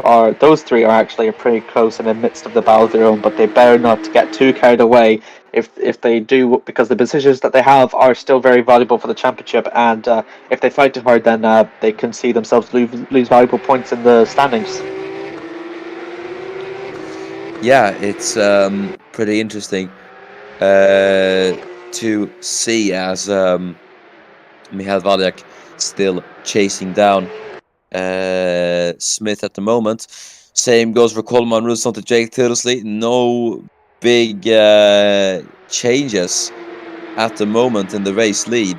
are actually pretty close in the midst of the battle of their own, but they better not get too carried away if they do, because the positions that they have are still very valuable for the championship, and if they fight too hard, then they can see themselves lose valuable points in the standings. Yeah, it's pretty interesting to see, as Michal Valiak still chasing down Smith at the moment. Same goes for Coleman Russon to Jake Tilsley. No big changes at the moment in the race lead.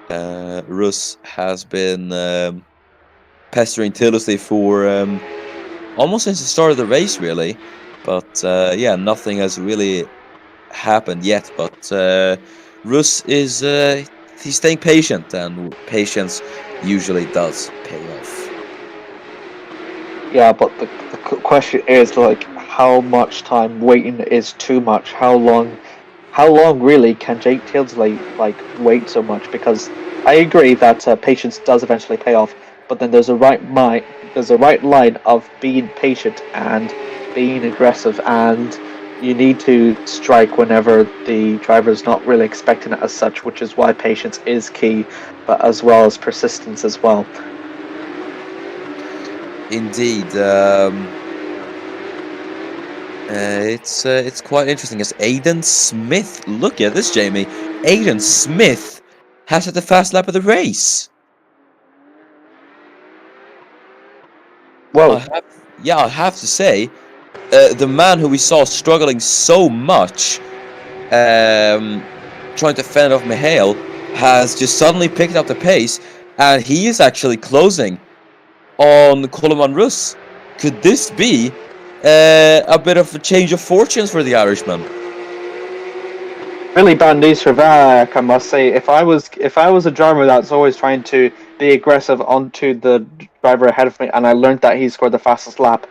Russ has been pestering Tilsley for almost since the start of the race, really. But yeah, nothing has really happened yet. But Russ is he's staying patient, and patience usually does pay off. Yeah, but the question is, like, how much time waiting is too much? How long really can Jake Tilsley wait so much? Because I agree that patience does eventually pay off, but then there's a right line of being patient and being aggressive, and you need to strike whenever the driver is not really expecting it as such, which is why patience is key, but as well as persistence as well. Indeed, it's quite interesting, as Aiden Smith. Look at this, Jamie. Aiden Smith has had the fast lap of the race. Well, I have to say, the man who we saw struggling so much, trying to fend off Mihail, has just suddenly picked up the pace, and he is actually closing on Coleman Russ. Could this be a bit of a change of fortunes for the Irishman? Really bad news for Valiak, I must say. If I was a driver that's always trying to be aggressive onto the driver ahead of me, and I learned that he scored the fastest lap,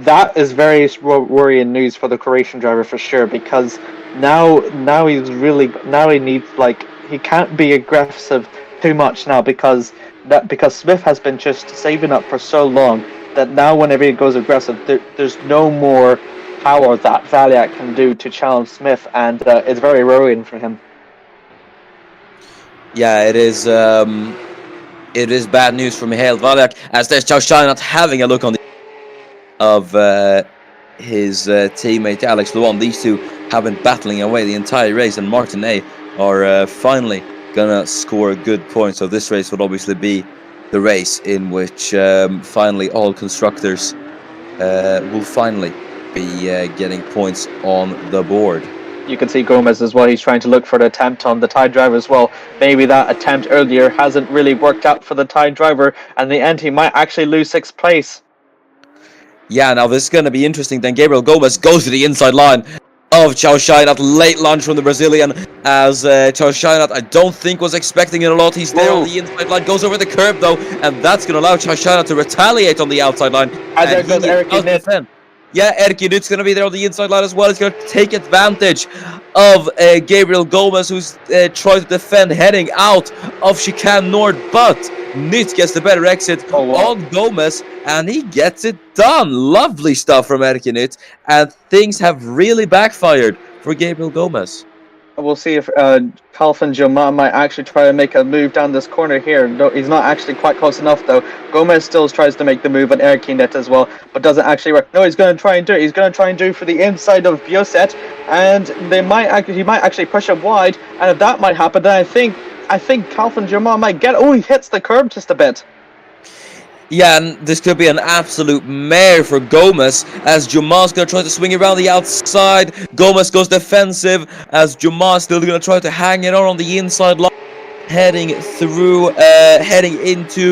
that is very worrying news for the Croatian driver for sure. Because now he needs, he can't be aggressive too much now, because Smith has been just saving up for so long that now whenever he goes aggressive, there's no more power that Valiak can do to challenge Smith, and it's very worrying for him. Yeah, it is bad news for Mihail Valiak, as there's Charles not having a look on the of his teammate Alex Luan. These two have been battling away the entire race, and Martinet are finally gonna score a good point. So this race will obviously be the race in which finally all constructors will finally be getting points on the board. You can see Gomez as well. He's trying to look for the attempt on the Thai driver as well. Maybe that attempt earlier hasn't really worked out for the Thai driver, and in the end he might actually lose 6th place. Yeah, now this is going to be interesting. Then Gabriel Gomez goes to the inside line of Chao Shinat. Late lunge from the Brazilian, as Chao Shinat I don't think was expecting it a lot. He's there on the inside line, goes over the curb though, and that's going to allow Chao Shinat to retaliate on the outside line. And there goes Eric Init. Yeah, Erki Nut's going to be there on the inside line as well. He's going to take advantage of Gabriel Gomez, who's trying to defend heading out of Chicane Nord, but Nut gets the better exit on Gomez, and he gets it done. Lovely stuff from Erki Nut, and things have really backfired for Gabriel Gomez. We'll see if Calvin Joma might actually try to make a move down this corner here. No, he's not actually quite close enough though. Gomez still tries to make the move on Erkinet as well, but doesn't actually work. No, he's going to try and do it. He's going to try and do for the inside of Bioset, and he might actually push him wide. And if that might happen, then I think Calvin Joma might get. Oh, he hits the curb just a bit. Yeah, and this could be an absolute mare for Gomez, as Juma's going to try to swing around the outside. Gomez goes defensive, as Juma's still going to try to hang it on the inside line. Heading into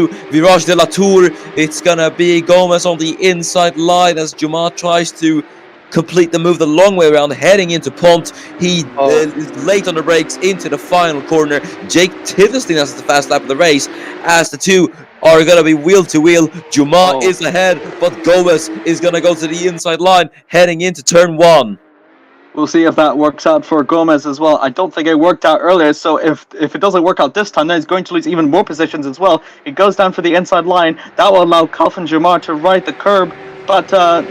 Virage de la Tour. It's going to be Gomez on the inside line, as Juma tries to complete the move the long way around, heading into Pont. He is late on the brakes into the final corner. Jake Tiverstein has the fast lap of the race, as the two are going to be wheel to wheel. Juma is ahead, but Gomez is going to go to the inside line, heading into turn 1. We'll see if that works out for Gomez as well. I don't think it worked out earlier, so if it doesn't work out this time, then he's going to lose even more positions as well. He goes down for the inside line. That will allow Calvin Jamar to ride the curb, but no,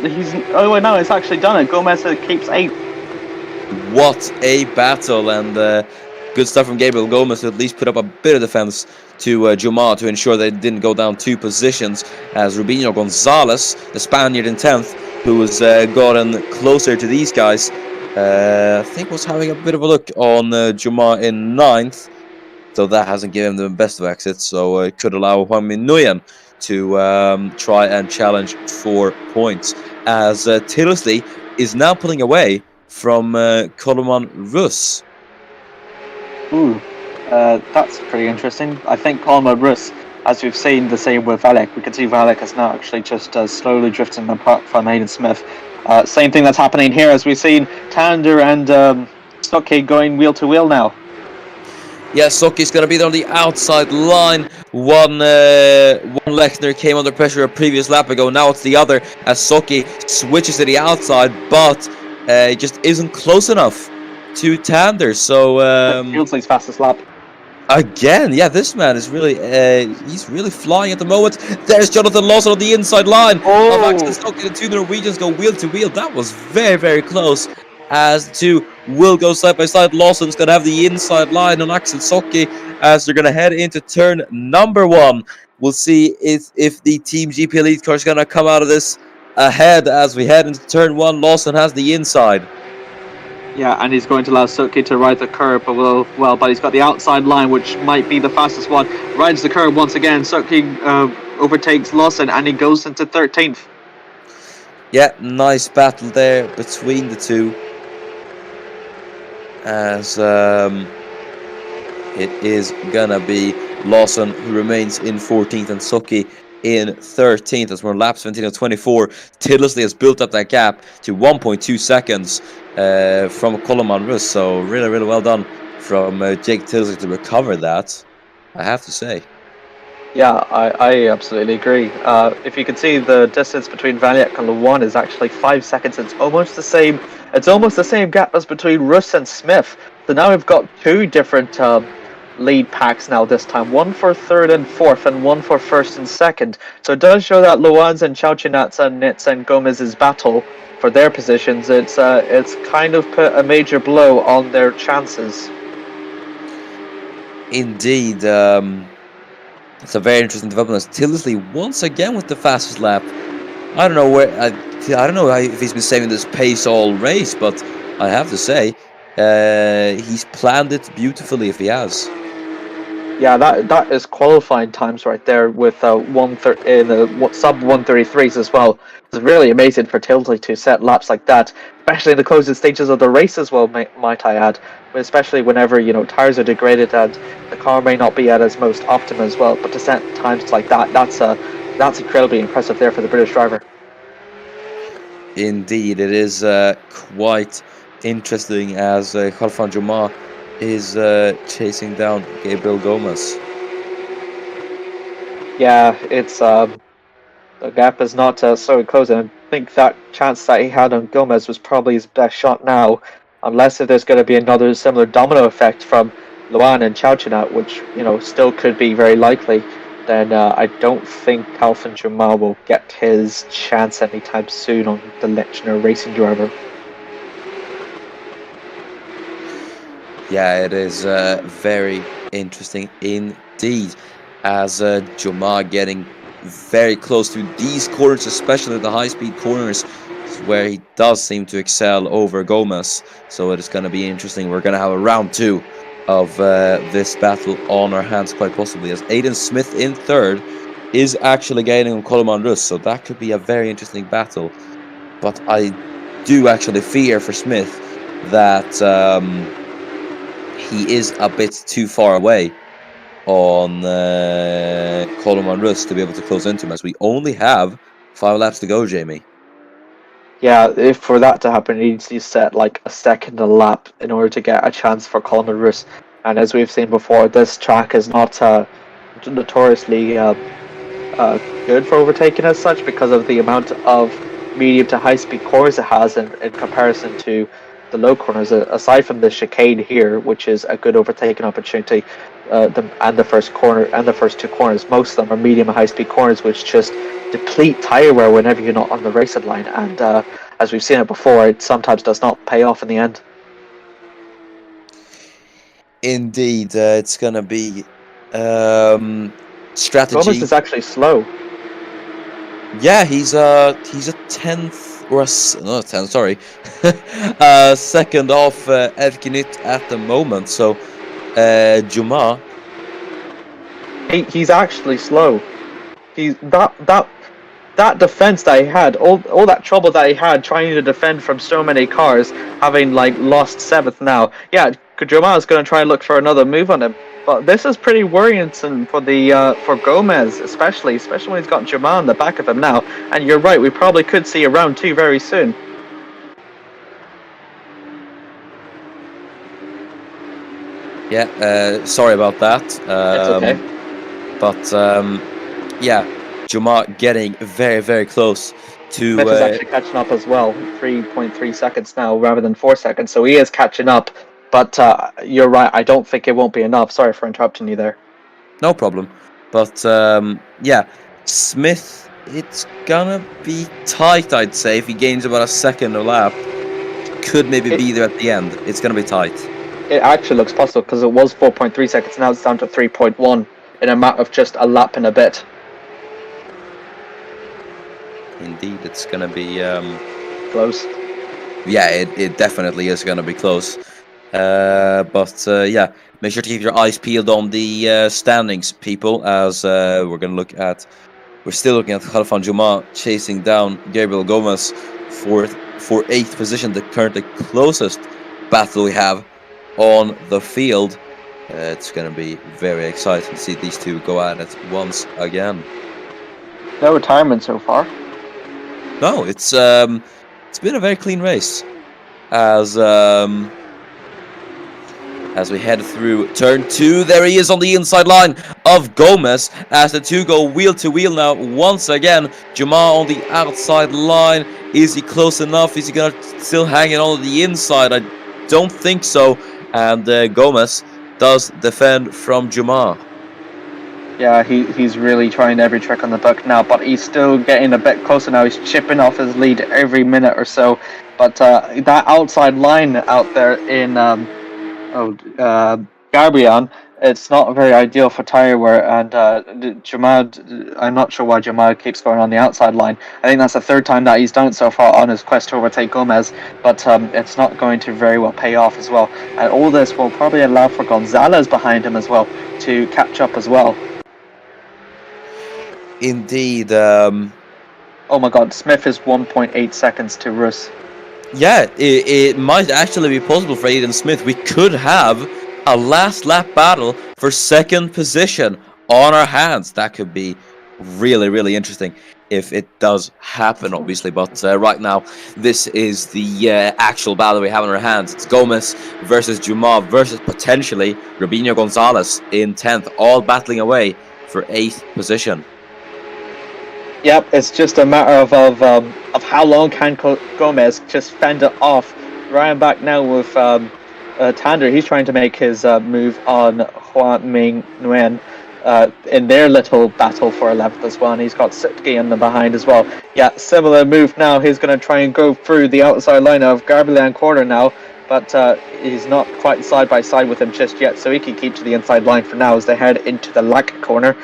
he's actually done it. Gomez keeps 8th. What a battle, and good stuff from Gabriel Gomez to at least put up a bit of defense to Juma to ensure they didn't go down 2 positions, as Rubinho Gonzalez, the Spaniard in 10th, who has gotten closer to these guys, I think was having a bit of a look on Juma in 9th, so that hasn't given them the best of exits, so it could allow Juan Minuyan to try and challenge 4 points, as Tilsley is now pulling away from Coleman Rus. That's pretty interesting. I think Coleman Rus, as we've seen the same with Valek, we can see Valek is now actually just slowly drifting apart from Hayden Smith. Same thing that's happening here, as we've seen Tander and Stockade going wheel to wheel now. Yeah, Soki's going to be there on the outside line. One Lechner came under pressure a previous lap ago. Now it's the other, as Soki switches to the outside, but he just isn't close enough to Tander. So Fieldsley's fastest lap. Again, yeah, this man is really, he's really flying at the moment. There's Jonathan Lawson on the inside line of Axel Stockey. The 2 Norwegians go wheel to wheel. That was very, very close, as the 2 will go side by side. Lawson's going to have the inside line on Axel Stockey, as they're going to head into turn number 1. We'll see if the Team GP Elite car is going to come out of this ahead as we head into turn 1. Lawson has the inside. Yeah, and he's going to allow Suki to ride the curb, but he's got the outside line, which might be the fastest one. Rides the curb once again. Suki overtakes Lawson, and he goes into 13th. Yeah, nice battle there between the 2. As it is gonna be Lawson who remains in 14th and Suki in 13th, as we're on lap 17 of 24. Tilsley has built up that gap to 1.2 seconds from Coleman Rus, so really, really well done from Jake Tilsley to recover that, I have to say. Yeah, I absolutely agree. If you can see, the distance between Vaniak and Luan is actually 5 seconds. It's almost the same. It's almost the same gap as between Rus and Smith. So now we've got 2 different lead packs now this time. 1 for 3rd and 4th, and 1 for 1st and 2nd. So it does show that Luan's and Chauchinat's and Nitz and Gomez's battle for their positions. It's kind of put a major blow on their chances. Indeed. It's a very interesting development. Tilsley once again with the fastest lap. I don't know where. I don't know if he's been saving this pace all race, but I have to say, he's planned it beautifully if he has. Yeah, that is qualifying times right there with sub 133s as well. It's really amazing for Tilsley to set laps like that, especially in the closing stages of the race as well. Might I add, especially whenever tires are degraded and the car may not be at its most optimum as well. But to set times like that, that's incredibly impressive there for the British driver. Indeed, it is quite interesting as Khalfan Juma is chasing down Gabriel Gomez. Yeah, it's the gap is not so close, and I think that chance that he had on Gomez was probably his best shot now, unless if there's going to be another similar domino effect from Luan and Chauchinat, which still could be very likely. Then I don't think Khalfan Juma will get his chance anytime soon on the legendary racing driver. Yeah, it is very interesting indeed, as Juma getting very close to these corners, especially the high-speed corners, where he does seem to excel over Gomez. So it is going to be interesting. We're going to have a round 2 of this battle on our hands, quite possibly, as Aiden Smith in third is actually gaining on Coleman Rus, so that could be a very interesting battle. But I do actually fear for Smith that he is a bit too far away on Coleman Rus to be able to close into him, as we only have 5 laps to go, Jamie. Yeah, if for that to happen, he needs to set like a second a lap in order to get a chance for Coleman Rus. And as we've seen before, this track is not notoriously good for overtaking as such, because of the amount of medium to high speed corners it has in comparison to the low corners. Aside from the chicane here, which is a good overtaking opportunity, and the first corner and the first 2 corners, most of them are medium and high speed corners, which just deplete tire wear whenever you're not on the racing line. And as we've seen it before, it sometimes does not pay off in the end. Indeed, it's gonna be strategy. Gomez is actually slow. Yeah, he's a 10th or not 10th, sorry, second off Evgenit at the moment. So Juma, He's actually slow. He's that defense that he had, all that trouble that he had trying to defend from so many cars, having like lost 7th now. Yeah, Juma is going to try and look for another move on him. But this is pretty worrisome for the for Gomez, especially when he's got Juma on the back of him now. And you're right, we probably could see a round 2 very soon. yeah, sorry about that. It's okay. But yeah, Juma getting very, very close to. Smith is actually catching up as well. 3.3 seconds now rather than 4 seconds, so he is catching up. But you're right, I don't think it won't be enough. Sorry for interrupting you there. No problem. But yeah, Smith, it's gonna be tight, I'd say. If he gains about a second a lap, could maybe be there at the end. It's gonna be tight. It actually looks possible, because it was 4.3 seconds, now it's down to 3.1 in a matter of just a lap and a bit. Indeed, it's gonna be Close. yeah, it definitely is gonna be close. But yeah, make sure to keep your eyes peeled on the standings, people, as we're still looking at Khalfan Juma chasing down Gabriel Gomez for 8th position, the currently closest battle we have on the field. It's going to be very exciting to see these two go at it once again. No retirement so far. No, it's been a very clean race as we head through turn 2. There he is on the inside line of Gomez as the two go wheel to wheel now once again. Juma on the outside line. Is he close enough? Is he gonna still hang it on the inside? I don't think so. And Gomez does defend from Juma. Yeah, he's really trying every trick on the book now, but he's still getting a bit closer now. He's chipping off his lead every minute or so. But that outside line out there in Gabriel, it's not very ideal for tyre wear, and Jamad, I'm not sure why Jamad keeps going on the outside line. I think that's the third time that he's done it so far on his quest to overtake Gomez, but it's not going to very well pay off as well. And all this will probably allow for Gonzalez behind him as well to catch up as well. Indeed. Oh my god, Smith is 1.8 seconds to Rus. Yeah, it might actually be possible for Aiden Smith. We could have a last lap battle for second position on our hands. That could be really, really interesting if it does happen, obviously. But right now, this is the actual battle we have in our hands. It's Gomez versus Juma versus potentially Rubinho Gonzalez in 10th, all battling away for 8th position. Yep, it's just a matter of how long can Gomez just fend it off. Ryan back now with Tander. He's trying to make his move on Hua Ming Nguyen in their little battle for 11th as well, and he's got Sitki in the behind as well. Yeah, similar move now. He's going to try and go through the outside line of Garbilan corner now, but he's not quite side by side with him just yet, so he can keep to the inside line for now as they head into the Lac corner.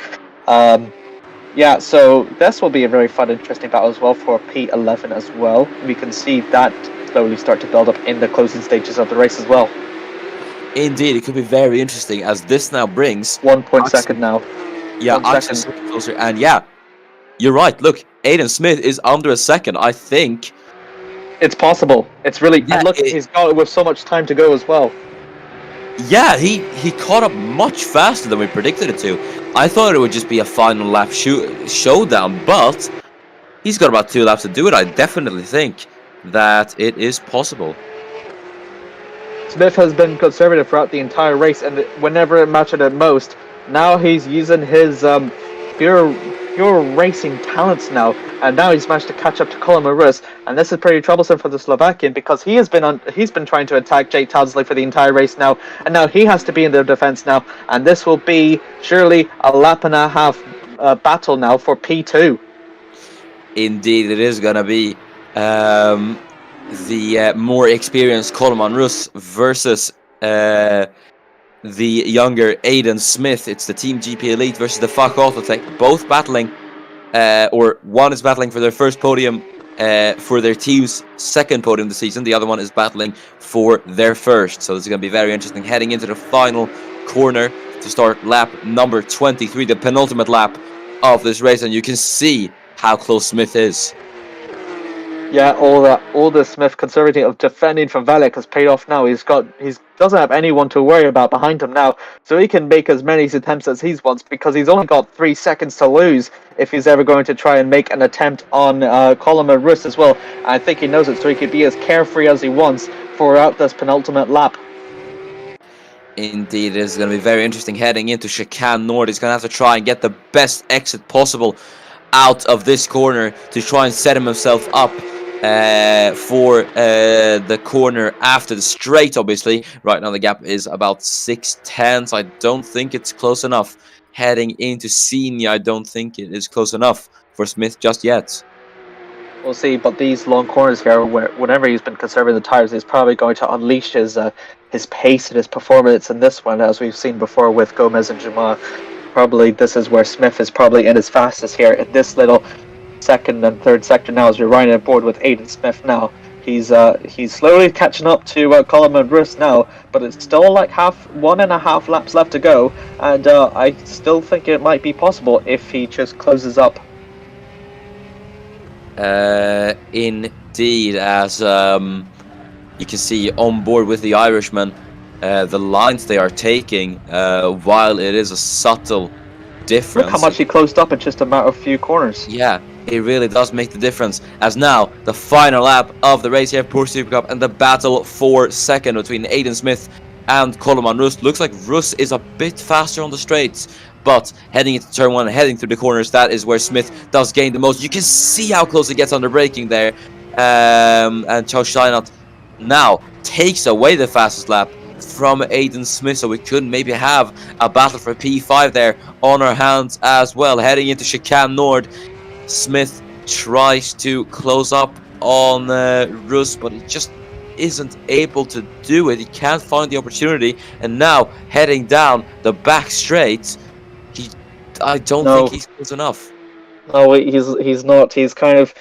Yeah, so this will be a very fun, interesting battle as well for P11 as well. We can see that slowly start to build up in the closing stages of the race as well. Indeed, it could be very interesting as this now brings 1 second now. Yeah, Axel closer, and yeah, you're right. Look, Aiden Smith is under a second. I think it's possible. It's really and look. He's got it with so much time to go as well. Yeah, he caught up much faster than we predicted it to. I thought it would just be a final lap showdown, but he's got about 2 laps to do it. I definitely think that it is possible. Smith has been conservative throughout the entire race, and whenever it mattered at most, now he's using his pure racing talents now, and now he's managed to catch up to Colin Marus, and this is pretty troublesome for the Slovakian because he's been trying to attack Jake Towsley for the entire race now, and now he has to be in the defense now, and this will be surely a lap and a half battle now for P2. Indeed, it is gonna be the more experienced Colin Marus versus the younger Aiden Smith. It's the Team GP Elite versus the Fuck Autotech, both battling, or one is battling for their first podium for their team's second podium this season. The other one is battling for their first. So this is going to be very interesting heading into the final corner to start lap number 23, the penultimate lap of this race, and you can see how close Smith is. Yeah, all the Smith conservative of defending from Valek has paid off now. He doesn't have anyone to worry about behind him now, so he can make as many attempts as he wants because he's only got 3 seconds to lose if he's ever going to try and make an attempt on Colin Rus as well. I think he knows it, so he can be as carefree as he wants throughout this penultimate lap. Indeed, it is going to be very interesting heading into Chicane Nord. He's going to have to try and get the best exit possible out of this corner to try and set himself up for the corner after the straight. Obviously right now the gap is about 6 tenths. I don't think it's close enough heading into Senior. I don't think it is close enough for Smith just yet. We'll see, but these long corners here, whenever he's been conserving the tires, he's probably going to unleash his pace and his performance in this one, as we've seen before with Gomez and Juma. Probably this is where Smith is probably in his fastest here in this little second and third sector now, as we're riding aboard with Aiden Smith now. He's slowly catching up to Colin Madris now, but it's still like 1.5 laps left to go, and I still think it might be possible if he just closes up. Indeed, as you can see on board with the Irishman, the lines they are taking, while it is a subtle difference. Look how much he closed up in just a matter of few corners. Yeah, it really does make the difference. As now, the final lap of the race here, Porsche Supercup, and the battle for second between Aiden Smith and Coleman Rus. Looks like Rus is a bit faster on the straights, but heading into turn 1, heading through the corners, that is where Smith does gain the most. You can see how close it gets on the braking there. And Charles Steinert now takes away the fastest lap from Aiden Smith, so we could maybe have a battle for P5 there on our hands as well. Heading into Chicane Nord, Smith tries to close up on Rus, but he just isn't able to do it. He can't find the opportunity, and now heading down the back straight, I don't think No, he's close enough. no, he's not. He's kind of.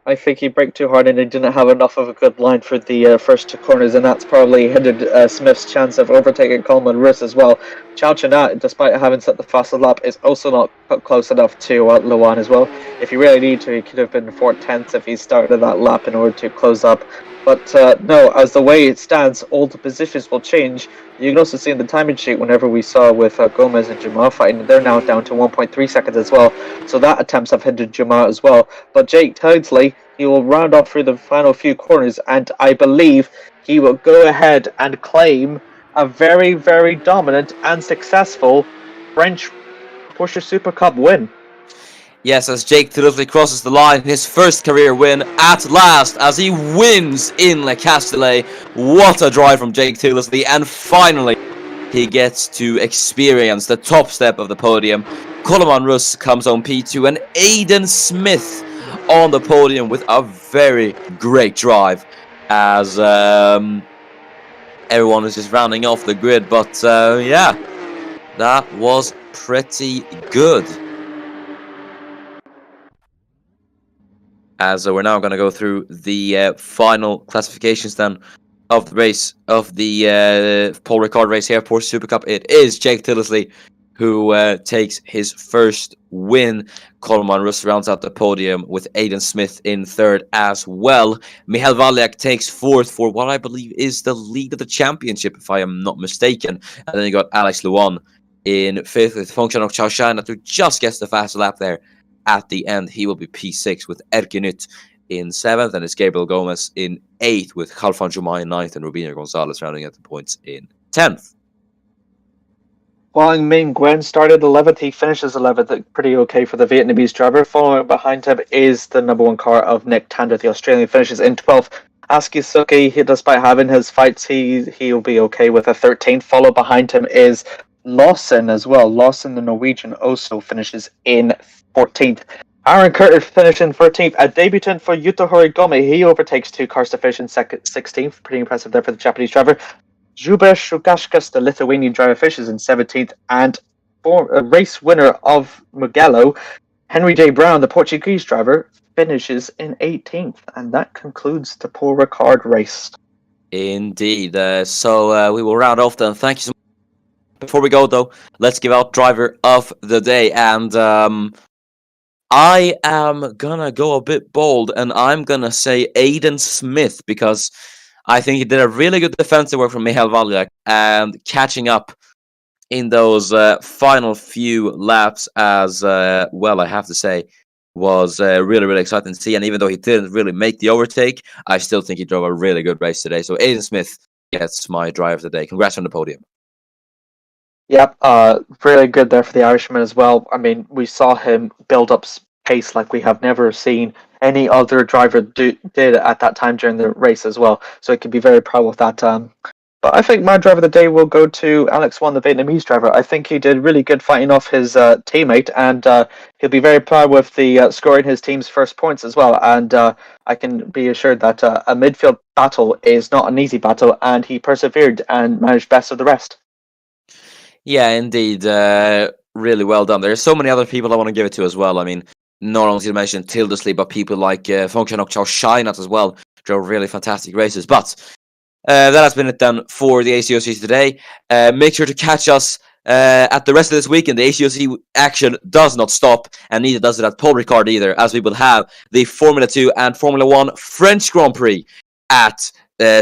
I think he braked too hard and he didn't have enough of a good line for the first two corners, and that's probably hindered Smith's chance of overtaking Coleman Riss as well. Chow Chinat, despite having set the fastest lap, is also not close enough to Luan as well. If he really needed to, he could have been 4/10 if he started that lap in order to close up. But no, as the way it stands, all the positions will change. You can also see in the timing sheet whenever we saw with Gomez and Jamal fighting, they're now down to 1.3 seconds as well. So that attempts have hindered Jamal as well. But Jake Townsley, he will round off through the final few corners, and I believe he will go ahead and claim a very, very dominant and successful French Porsche Supercup win. Yes, as Jake Tilsley crosses the line, his first career win at last, as he wins in Le Castellet. What a drive from Jake Tilsley, and finally he gets to experience the top step of the podium. Coleman Russ comes on P2, and Aiden Smith on the podium with a very great drive, as everyone is just rounding off the grid. But yeah, that was pretty good. As we're now going to go through the final classifications then of the race, of the Paul Ricard race here, Porsche Supercup. It is Jake Tilsley who takes his first win. Coleman Russ rounds out the podium with Aiden Smith in third as well. Michal Waliak takes fourth for what I believe is the lead of the championship, if I am not mistaken. And then you got Alex Luan in fifth with Function of Chaoshan, who just gets the fast lap there. At the end, he will be P6 with Erkinut in 7th, and it's Gabriel Gomez in 8th with Khalfan Jumai in 9th and Rubino Gonzalez rounding out the points in 10th. While Minh Nguyen started 11th, he finishes 11th, pretty okay for the Vietnamese driver. Following behind him is the number one car of Nick Tander, the Australian, finishes in 12th. Aski Suki, despite having his fights, he'll be okay with a 13th. Followed behind him is Lawson as well. Lawson, the Norwegian, also finishes in 14th. Aaron Curtis finished in 13th. A debutant for Yuto Horigome. He overtakes two cars to finish in 16th. Pretty impressive there for the Japanese driver. Zubers Shugashkas, the Lithuanian driver, finishes in 17th. And for a race winner of Mugello, Henry J. Brown, the Portuguese driver, finishes in 18th. And that concludes the Paul Ricard race. Indeed. So we will round off then. Thank you so much. Before we go, though, let's give out driver of the day. And I am gonna go a bit bold, and I'm gonna say Aiden Smith, because I think he did a really good defensive work from Michal Waliak, and catching up in those final few laps as well, I have to say, was really, really exciting to see. And even though he didn't really make the overtake, I still think he drove a really good race today. So Aiden Smith gets my driver of the day. Congrats on the podium. Yep, really good there for the Irishman as well. I mean, we saw him build up pace like we have never seen any other driver did at that time during the race as well. So he can be very proud of that. But I think my driver of the day will go to Alex Wan, the Vietnamese driver. I think he did really good fighting off his teammate, and he'll be very proud with the scoring his team's first points as well. And I can be assured that a midfield battle is not an easy battle, and he persevered and managed best of the rest. Yeah, indeed. Really well done. There's so many other people I want to give it to as well. I mean, not only to mention Tildesley, but people like Function of Shinat as well. Drove really fantastic races. But that has been it then for the ACOC today. Make sure to catch us at the rest of this weekend. The ACOC action does not stop, and neither does it at Paul Ricard either, as we will have the Formula 2 and Formula 1 French Grand Prix at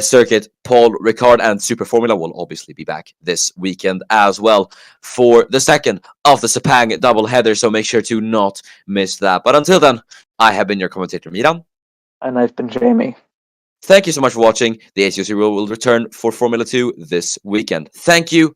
circuit Paul Ricard, and Super Formula will obviously be back this weekend as well for the second of the Sepang double header, so make sure to not miss that. But until then, I have been your commentator Miran, and I've been Jamie. Thank you so much for watching. The ACOC will return for Formula 2 this weekend. Thank you